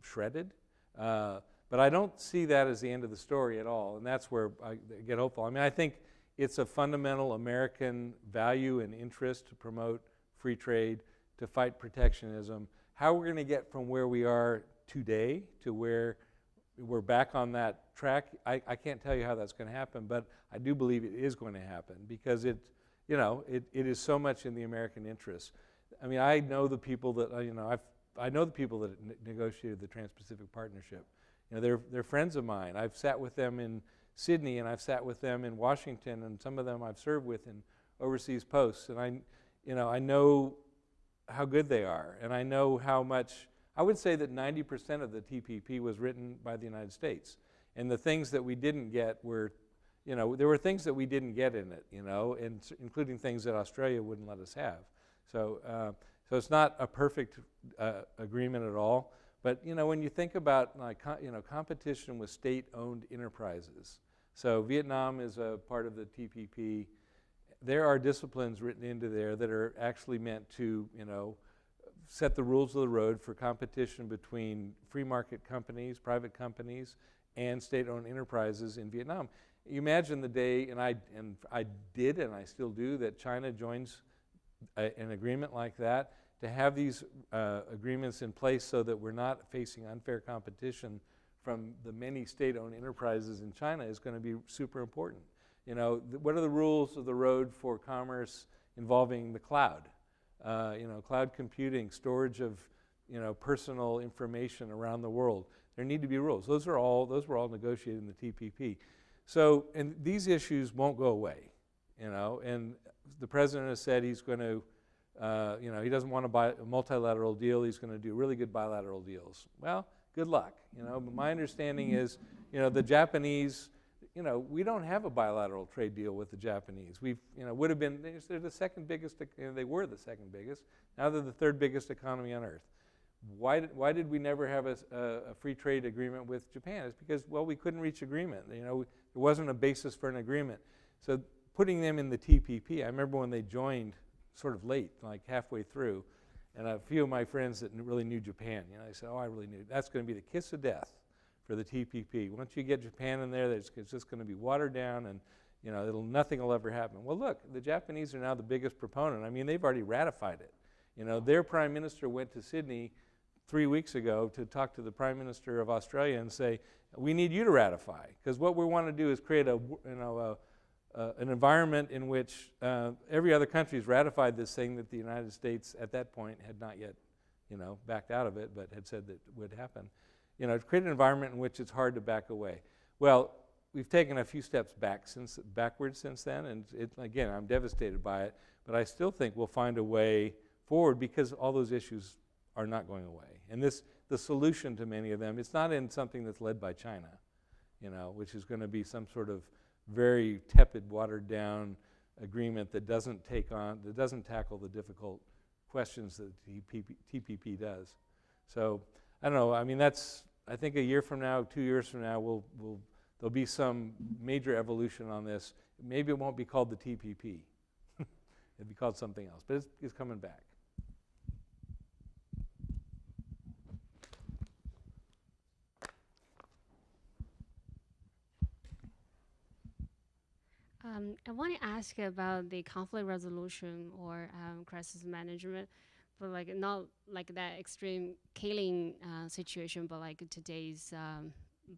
S2: shredded. But I don't see that as the end of the story at all, and that's where I get hopeful. I mean, I think it's a fundamental American value and interest to promote free trade, to fight protectionism. How we're going to get from where we are today to where we're back on that track, I can't tell you how that's going to happen, but I do believe it is going to happen because it is so much in the American interest. I mean, I know the people that, I know the people that negotiated the Trans-Pacific Partnership. You know, they're friends of mine. I've sat with them in Sydney, and I've sat with them in Washington, and some of them I've served with in overseas posts, and I know how good they are, and I know how much. I would say that 90% of the TPP was written by the United States, and the things that we didn't get were, there were things that we didn't get in it, and including things that Australia wouldn't let us have. So it's not a perfect agreement at all. But when you think about competition with state-owned enterprises, so Vietnam is a part of the TPP. There are disciplines written into there that are actually meant to set the rules of the road for competition between free market companies, private companies, and state-owned enterprises in Vietnam. You imagine the day, and I did, and I still do, that China joins an agreement like that, to have these agreements in place so that we're not facing unfair competition from the many state-owned enterprises in China is going to be super important. What are the rules of the road for commerce involving the cloud? Cloud computing, storage of personal information around the world. There need to be rules. Those were all negotiated in the TPP. So, and these issues won't go away. And the president has said he's going to. He doesn't want to buy a multilateral deal. He's going to do really good bilateral deals. Well, good luck. But my understanding is, the Japanese, we don't have a bilateral trade deal with the Japanese. We've, would have been, they're the second biggest, they were the second biggest. Now they're the third biggest economy on earth. Why did we never have a free trade agreement with Japan? It's because, well, we couldn't reach agreement. There wasn't a basis for an agreement. So putting them in the TPP, I remember when they joined sort of late, like halfway through, and a few of my friends that really knew Japan, they said, oh, I really knew. That's going to be the kiss of death for the TPP. Once you get Japan in there, it's just going to be watered down, and nothing will ever happen. Well, look, the Japanese are now the biggest proponent. I mean, they've already ratified it. Their prime minister went to Sydney 3 weeks ago to talk to the prime minister of Australia and say, we need you to ratify, because what we want to do is create an environment in which every other country has ratified this thing that the United States at that point had not yet, backed out of it, but had said that would happen. To create an environment in which it's hard to back away. Well, we've taken a few steps backwards since then, and again, I'm devastated by it, but I still think we'll find a way forward because all those issues are not going away. And the solution to many of them, it's not in something that's led by China, which is going to be some sort of very tepid, watered-down agreement that doesn't tackle the difficult questions that TPP does. So I don't know. I mean, I think a year from now, 2 years from now, there'll be some major evolution on this. Maybe it won't be called the TPP. It'll be called something else, but it's coming back.
S6: I want to ask about the conflict resolution or crisis management, but not like that extreme killing situation, but like today's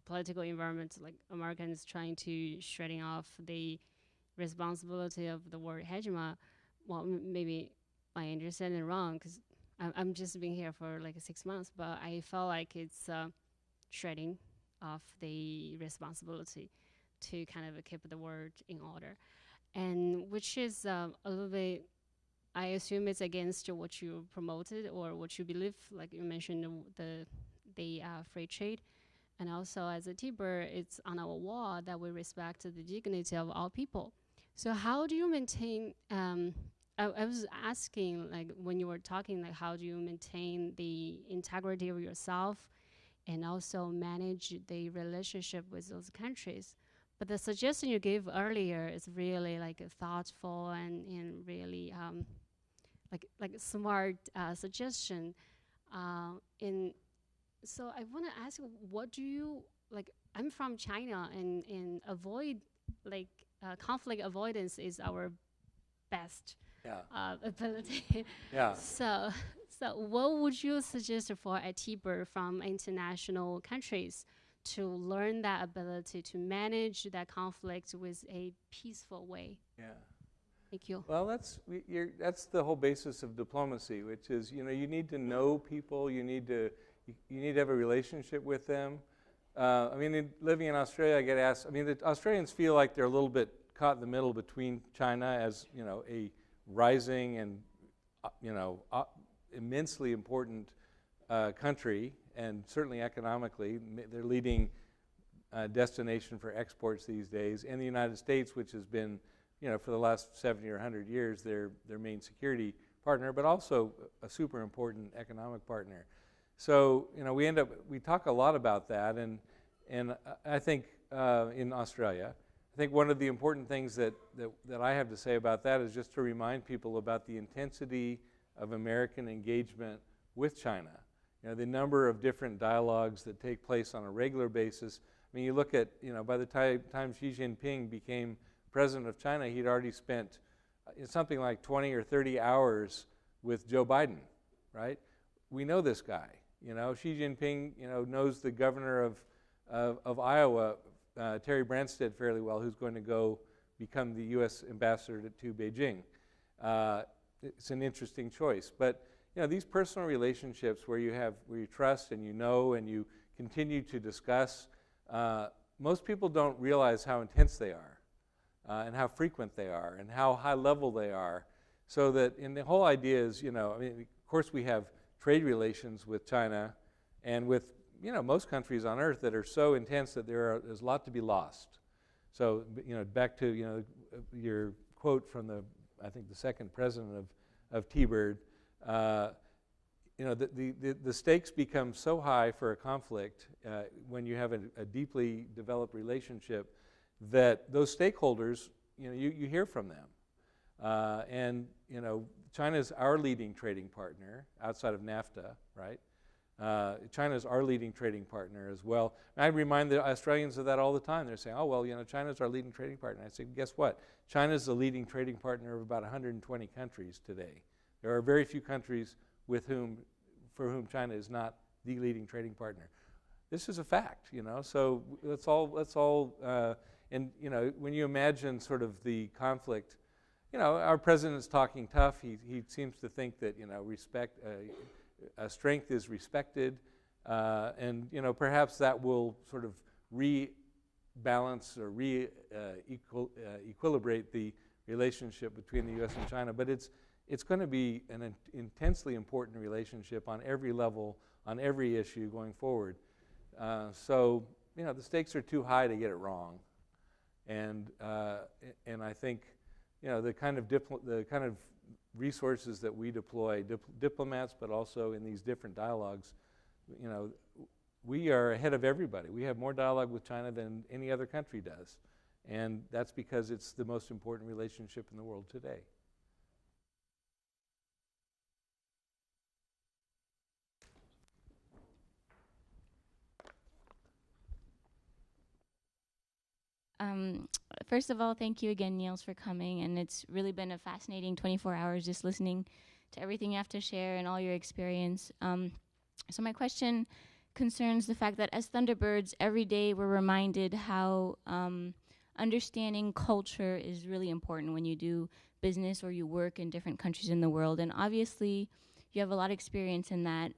S6: political environment, like Americans trying to shredding off the responsibility of the world hegemon. Well, maybe I understand it wrong because I'm just been here for like 6 months, but I felt like it's shredding of the responsibility to kind of keep the world in order, and which is a little bit, I assume it's against what you promoted or what you believe, like you mentioned the free trade. And also as a Tiber, it's on our wall that we respect the dignity of all people. So how do you maintain, I was asking, like when you were talking, like how do you maintain the integrity of yourself and also manage the relationship with those countries? But the suggestion you gave earlier is really like thoughtful and really like a smart suggestion. In So I want to ask, what do you like? I'm from China, and avoid like conflict avoidance is our best ability.
S2: Yeah.
S6: So what would you suggest for a Tiber from international countries to learn that ability to manage that conflict with a peaceful way?
S2: Yeah.
S6: Thank you.
S2: Well, that's the whole basis of diplomacy, which is, you need to know people, you need to have a relationship with them. I mean, living in Australia, I get asked, I mean, the Australians feel like they're a little bit caught in the middle between China as, a rising and, immensely important country, and certainly economically, they're leading destination for exports these days, and the United States, which has been, for the last 70 or 100 years, their main security partner, but also a super important economic partner. So, we talk a lot about that, and I think in Australia, I think one of the important things that I have to say about that is just to remind people about the intensity of American engagement with China. The number of different dialogues that take place on a regular basis. I mean, you look at, by the time Xi Jinping became president of China, he'd already spent something like 20 or 30 hours with Joe Biden, right? We know this guy. Xi Jinping, knows the governor of Iowa, Terry Branstad, fairly well, who's going to go become the U.S. ambassador to Beijing. It's an interesting choice. But, these personal relationships where you trust and and you continue to discuss, most people don't realize how intense they are. And how frequent they are, and how high level they are, so that, and the whole idea is, I mean, of course we have trade relations with China, and with, most countries on earth that are so intense that there's a lot to be lost. So, back to, your quote from I think the second president of T-Bird, the stakes become so high for a conflict when you have a deeply developed relationship, that those stakeholders, you hear from them. And, China's our leading trading partner outside of NAFTA, right? China's our leading trading partner as well. And I remind the Australians of that all the time. They're saying, oh, well, China's our leading trading partner. I say, guess what? China's the leading trading partner of about 120 countries today. There are very few countries for whom China is not the leading trading partner. This is a fact, so let's all and, when you imagine sort of the conflict, our president's talking tough. He seems to think that, strength is respected. And, perhaps that will sort of rebalance or equilibrate the relationship between the U.S. and China. But it's going to be an intensely important relationship on every level, on every issue going forward. So, the stakes are too high to get it wrong. And I think, the kind of resources that we deploy, diplomats, but also in these different dialogues, we are ahead of everybody. We have more dialogue with China than any other country does, and that's because it's the most important relationship in the world today.
S7: First of all, thank you again, Niels, for coming, and it's really been a fascinating 24 hours just listening to everything you have to share and all your experience. So my question concerns the fact that as Thunderbirds, every day we're reminded how understanding culture is really important when you do business or you work in different countries in the world, and obviously you have a lot of experience in that,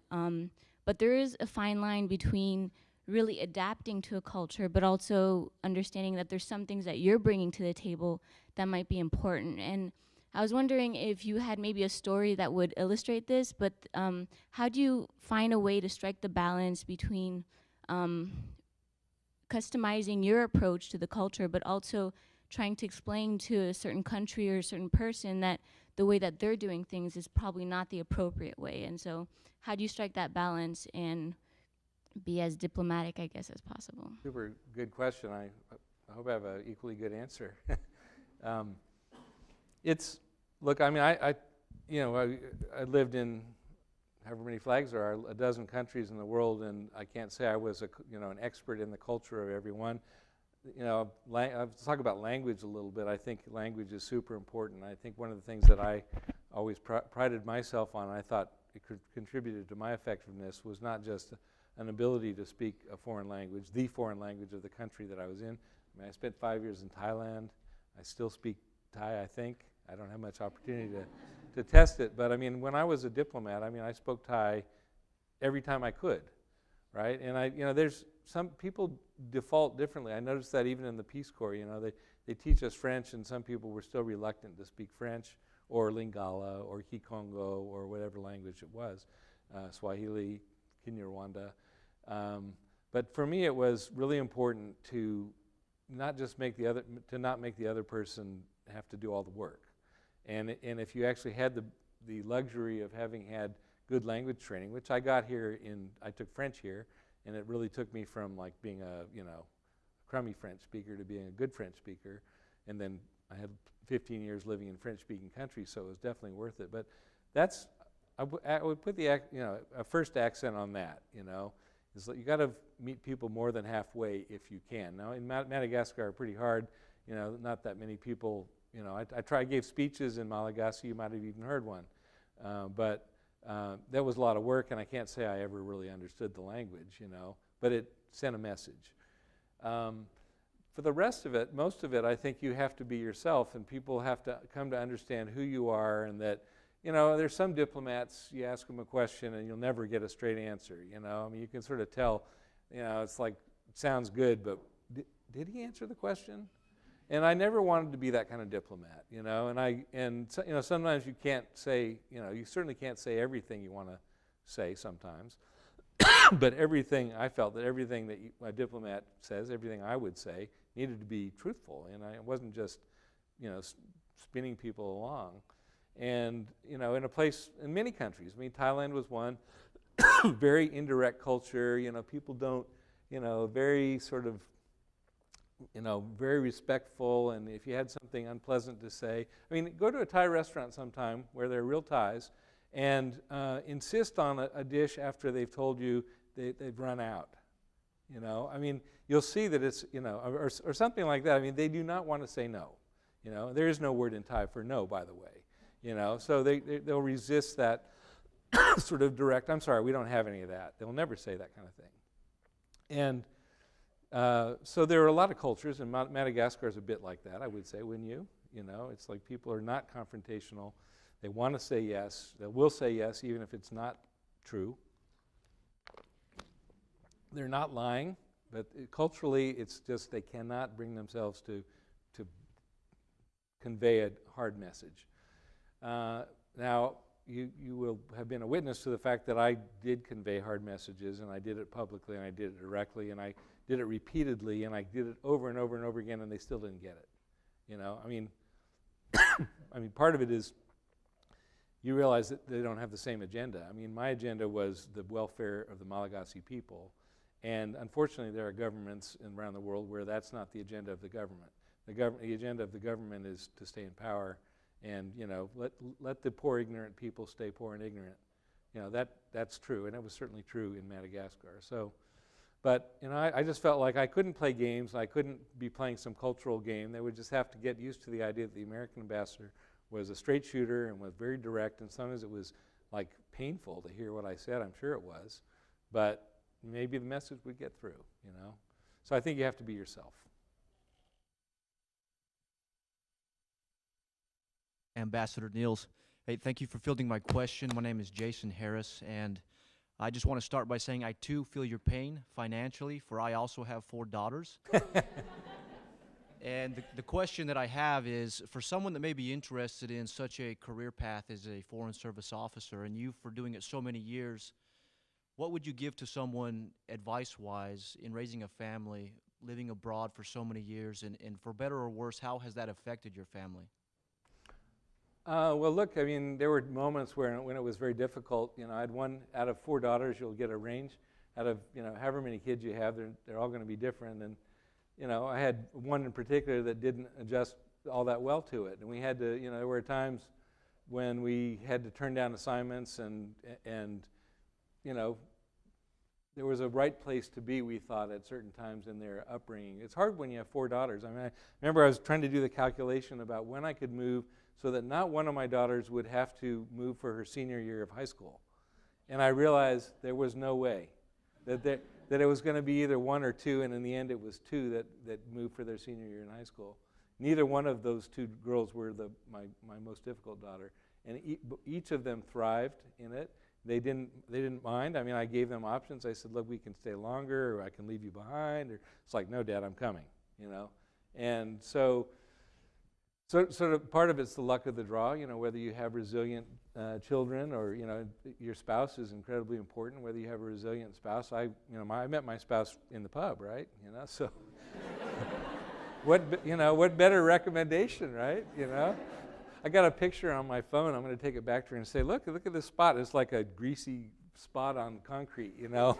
S7: but there is a fine line between really adapting to a culture, but also understanding that there's some things that you're bringing to the table that might be important. And I was wondering if you had maybe a story that would illustrate this, but how do you find a way to strike the balance between customizing your approach to the culture, but also trying to explain to a certain country or a certain person that the way that they're doing things is probably not the appropriate way? And so how do you strike that balance and be as diplomatic, I guess, as possible?
S2: Super good question. I hope I have an equally good answer. Look, I mean, I lived in however many flags there are, a dozen countries in the world, and I can't say I was an expert in the culture of everyone. I'll talk about language a little bit. I think language is super important. I think one of the things that I always prided myself on, and I thought it contributed to my effectiveness, was not just an ability to speak a foreign language, the foreign language of the country that I was in. I mean, I spent 5 years in Thailand. I still speak Thai, I think. I don't have much opportunity to test it, but I mean, when I was a diplomat, I mean, I spoke Thai every time I could, right? And there's some people default differently. I noticed that even in the Peace Corps, they teach us French, and some people were still reluctant to speak French or Lingala or Kikongo or whatever language it was, Swahili, Kinyarwanda. But for me, it was really important to not make the other person have to do all the work. And if you actually had the luxury of having had good language training, which I got here I took French here, and it really took me from like being a crummy French speaker to being a good French speaker, and then I had 15 years living in French-speaking countries, so it was definitely worth it. But I would put a first accent on that. Is that you got to meet people more than halfway if you can. Now in Madagascar, pretty hard. Not that many people. I gave speeches in Malagasy. You might have even heard one, but that was a lot of work, and I can't say I ever really understood the language. But it sent a message. For the rest of it, most of it, I think you have to be yourself, and people have to come to understand who you are, and that. There's some diplomats, you ask them a question and you'll never get a straight answer, I mean, you can sort of tell, it's like, it sounds good, but did he answer the question? And I never wanted to be that kind of diplomat, and sometimes you can't say, you certainly can't say everything you want to say sometimes, but I felt that everything that a diplomat says, everything I would say, needed to be truthful, and it wasn't just, spinning people along. And, in in many countries, I mean, Thailand was one, very indirect culture, people don't, very sort of, very respectful, and if you had something unpleasant to say, I mean, go to a Thai restaurant sometime where they're real Thais and insist on a dish after they've told you they've run out, I mean, you'll see that it's, or something like that. I mean, they do not want to say no, there is no word in Thai for no, by the way. So they'll resist that sort of direct, I'm sorry, we don't have any of that. They'll never say that kind of thing. And so there are a lot of cultures, and Madagascar is a bit like that, I would say, wouldn't you? It's like people are not confrontational. They want to say yes. They will say yes even if it's not true. They're not lying, but culturally it's just they cannot bring themselves to convey a hard message. Now, you will have been a witness to the fact that I did convey hard messages, and I did it publicly, and I did it directly, and I did it repeatedly, and I did it over and over and over again, and they still didn't get it. I mean, part of it is you realize that they don't have the same agenda. I mean, my agenda was the welfare of the Malagasy people, and unfortunately, there are governments around the world where that's not the agenda of the government. The agenda of the government is to stay in power. And let the poor ignorant people stay poor and ignorant. That's true, and it was certainly true in Madagascar. So, but I just felt like I couldn't play games. I couldn't be playing some cultural game. They would just have to get used to the idea that the American ambassador was a straight shooter and was very direct. And sometimes it was like painful to hear what I said. I'm sure it was, but maybe the message would get through. So I think you have to be yourself.
S8: Ambassador Niels, hey, thank you for fielding my question. My name is Jason Harris, and I just want to start by saying I too feel your pain financially, for I also have 4 daughters. And the question that I have is, for someone that may be interested in such a career path as a Foreign Service officer, and you for doing it so many years, what would you give to someone advice-wise in raising a family, living abroad for so many years, and for better or worse, how has that affected your family?
S2: Well, look, I mean, there were moments when it was very difficult. You know, I had 1 out of 4 daughters. You'll get a range. Out of, you know, however many kids you have, they're all going to be different. And you know, I had one in particular that didn't adjust all that well to it, and we had to. You know, there were times when we had to turn down assignments, and you know, there was a right place to be, we thought, at certain times in their upbringing. It's hard when you have 4 daughters. I mean, I remember I was trying to do the calculation about when I could move so that not one of my daughters would have to move for her senior year of high school. And I realized there was no way that it was going to be either 1 or 2, and in the end it was 2 that moved for their senior year in high school. Neither one of those 2 girls were my most difficult daughter, and each of them thrived in it. They didn't mind. I mean, I gave them options. I said, look, we can stay longer, or I can leave you behind. Or it's like, no, Dad, I'm coming, you know. And so sort of part of it's the luck of the draw, you know, whether you have resilient children, or, you know, your spouse is incredibly important, whether you have a resilient spouse. I met my spouse in the pub, right? You know, so what better recommendation, right? You know, I got a picture on my phone. I'm going to take it back to her and say, look at this spot. It's like a greasy spot on concrete, you know.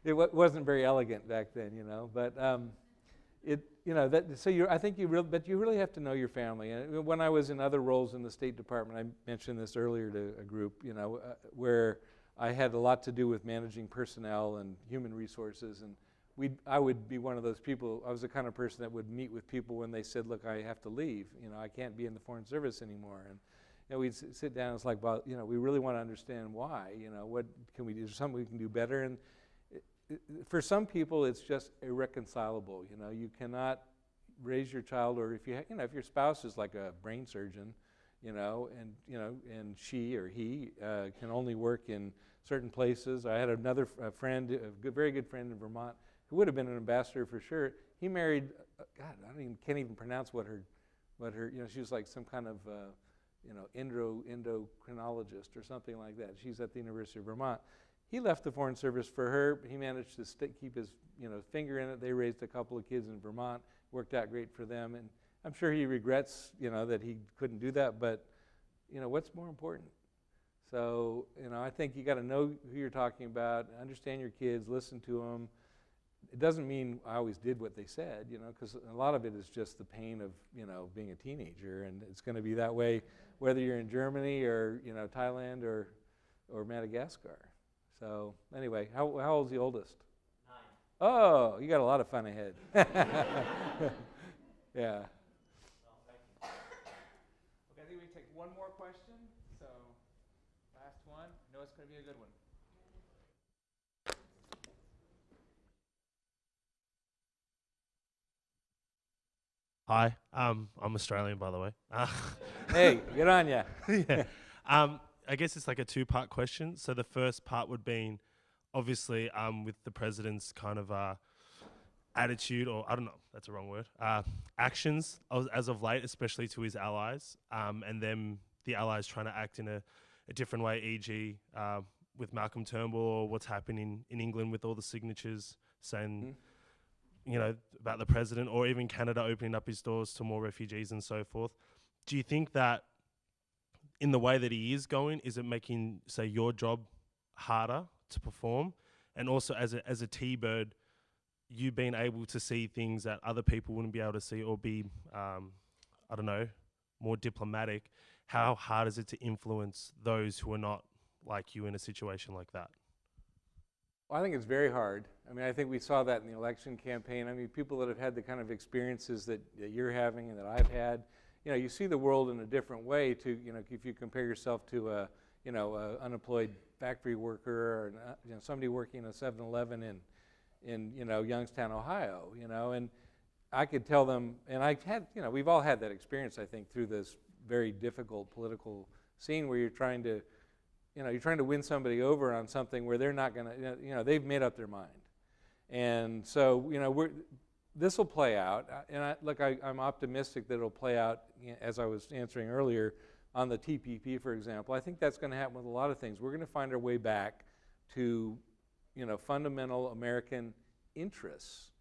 S2: It wasn't very elegant back then, you know, but but you really have to know your family. And when I was in other roles in the State Department, I mentioned this earlier to a group, you know, where I had a lot to do with managing personnel and human resources, and I would be one of those people. I was the kind of person that would meet with people when they said, look, I have to leave, you know, I can't be in the Foreign Service anymore. And you know, we'd sit down, it's like, well, you know, we really want to understand why, you know, what can we do? Is there something we can do better? And for some people, it's just irreconcilable. You know, you cannot raise your child, or if if your spouse is like a brain surgeon, you know, and she or he can only work in certain places. I had another friend, a very good friend in Vermont, who would have been an ambassador for sure. He married, God, can't even pronounce what her, you know, she was like some kind of, endocrinologist or something like that. She's at the University of Vermont. He left the Foreign Service for her. He managed to keep his, you know, finger in it. They raised a couple of kids in Vermont. Worked out great for them. And I'm sure he regrets, you know, that he couldn't do that. But, you know, what's more important? So, you know, I think you got to know who you're talking about, understand your kids, listen to them. It doesn't mean I always did what they said, you know, because a lot of it is just the pain of, you know, being a teenager, and it's going to be that way whether you're in Germany or, you know, Thailand or Madagascar. So anyway, how old's the oldest? 9. Oh, you got a lot of fun ahead. Yeah.
S3: Well, thank you. Okay, I think we take one more question. So last one. I know it's going to be a good one.
S5: Hi, I'm Australian, by the way.
S2: Hey, good on ya.
S5: Yeah. I guess it's like a 2-part question. So the first part would be, obviously, with the president's kind of attitude, or I don't know, that's a wrong word, actions as of late, especially to his allies, and then the allies trying to act in a different way, e.g. With Malcolm Turnbull, or what's happening in England with all the signatures saying, you know, about the president, or even Canada opening up his doors to more refugees and so forth. Do you think that in the way that he is going, is it making, say, your job harder to perform? And also as a T-bird, you being able to see things that other people wouldn't be able to see, or be, I don't know, more diplomatic, how hard is it to influence those who are not like you in a situation like that?
S2: Well, I think it's very hard. I mean, I think we saw that in the election campaign. I mean, people that have had the kind of experiences that you're having and that I've had, you know, you see the world in a different way to, you know, if you compare yourself to a, you know, a unemployed factory worker, or you know, somebody working a 7-Eleven in, you know, Youngstown, Ohio, you know, and I could tell them, and I had, you know, we've all had that experience, I think, through this very difficult political scene where you're trying to you're trying to win somebody over on something where they're not going to, they've made up their mind. And so, this will play out. And I'm optimistic that it'll play out, as I was answering earlier, on the TPP, for example. I think that's going to happen with a lot of things. We're going to find our way back to, fundamental American interests,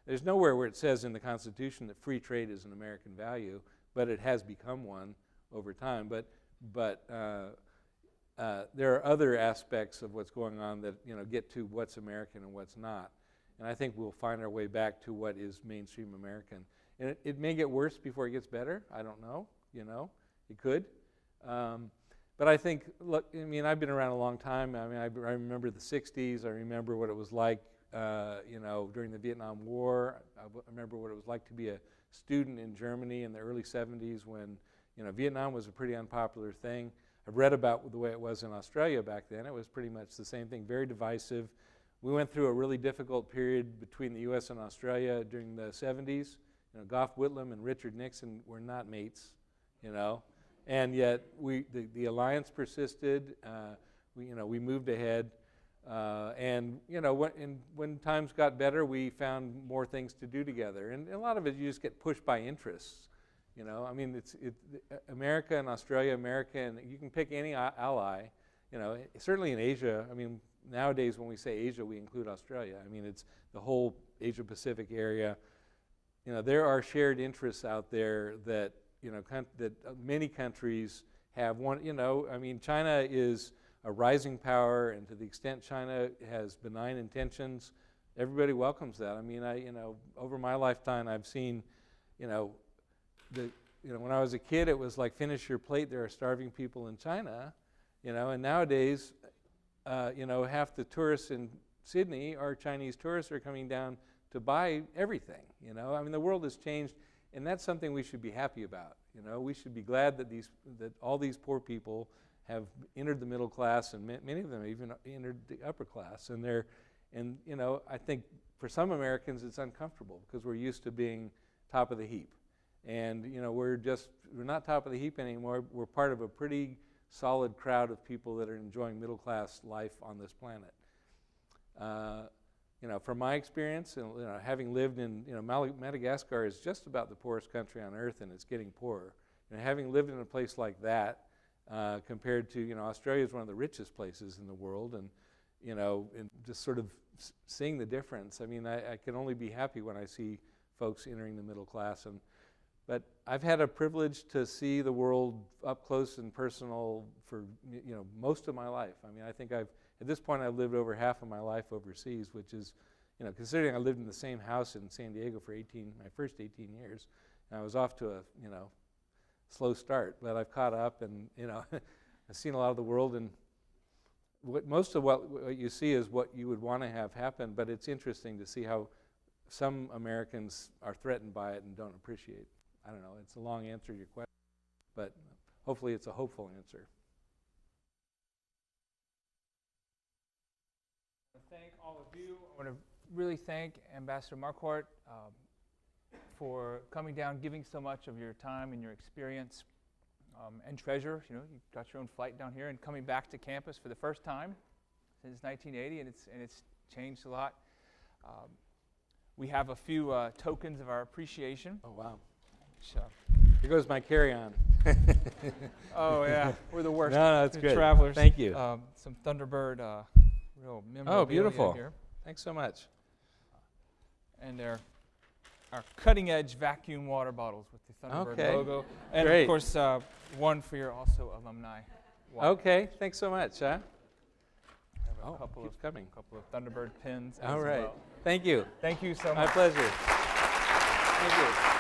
S2: There's nowhere where it says in the Constitution that free trade is an American value, but it has become one over time. But there are other aspects of what's going on that get to what's American and what's not. And I think we'll find our way back to what is mainstream American. And it may get worse before it gets better. I don't know. It could. But I think, look, I've been around a long time. I remember the 60s. I remember what it was like, during the Vietnam War. I remember what it was like to be a student in Germany in the early 70s when, Vietnam was a pretty unpopular thing. I've read about the way it was in Australia back then. It was pretty much the same thing, very divisive. We went through a really difficult period between the U.S. and Australia during the 70s. Gough Whitlam and Richard Nixon were not mates, and yet the alliance persisted. We moved ahead, and when times got better, we found more things to do together. And a lot of it, you just get pushed by interests. America and Australia, and you can pick any ally. Certainly in Asia. Nowadays, when we say Asia, we include Australia. It's the whole Asia-Pacific area. There are shared interests out there that, that many countries have. China is a rising power, and to the extent China has benign intentions, everybody welcomes that. Over my lifetime, I've seen, when I was a kid, it was like, finish your plate, there are starving people in China, and nowadays, half the tourists in Sydney are Chinese tourists who are coming down to buy everything, the world has changed, and that's something we should be happy about, We should be glad that all these poor people have entered the middle class, and many of them even entered the upper class, I think for some Americans it's uncomfortable because we're used to being top of the heap, and we're not top of the heap anymore. We're part of a pretty solid crowd of people that are enjoying middle class life on this planet. From my experience, having lived in, Madagascar is just about the poorest country on earth, and it's getting poorer. Having lived in a place like that, compared to, Australia is one of the richest places in the world, and just sort of seeing the difference. I can only be happy when I see folks entering the middle class, but I've had a privilege to see the world up close and personal for most of my life. I think at this point I've lived over half of my life overseas, which is, considering I lived in the same house in San Diego for my first 18 years, and I was off to a slow start, but I've caught up, and I've seen a lot of the world, and most of what you see is what you would want to have happen, but it's interesting to see how some Americans are threatened by it and don't appreciate. I don't know, it's a long answer to your question, but hopefully it's a hopeful answer.
S3: I want to thank all of you. I want to really thank Ambassador Marquardt for coming down, giving so much of your time and your experience and treasure. You got your own flight down here and coming back to campus for the first time since 1980, and it's changed a lot. We have a few tokens of our appreciation.
S2: Oh, wow.
S3: So,
S2: here goes my carry-on.
S3: Oh, yeah. We're the worst.
S2: No, it's good.
S3: Travelers.
S2: Thank you.
S3: Some Thunderbird real memorabilia.
S2: Oh, beautiful.
S3: Here.
S2: Thanks so much.
S3: And they're our cutting-edge vacuum water bottles with the Thunderbird logo. And,
S2: great.
S3: Of course, one for your also alumni. Water.
S2: Okay. Thanks so much. Huh?
S3: I have a couple of Thunderbird pins.
S2: All
S3: as
S2: right.
S3: well.
S2: Thank you.
S3: Thank you so much.
S2: My pleasure. Thank you.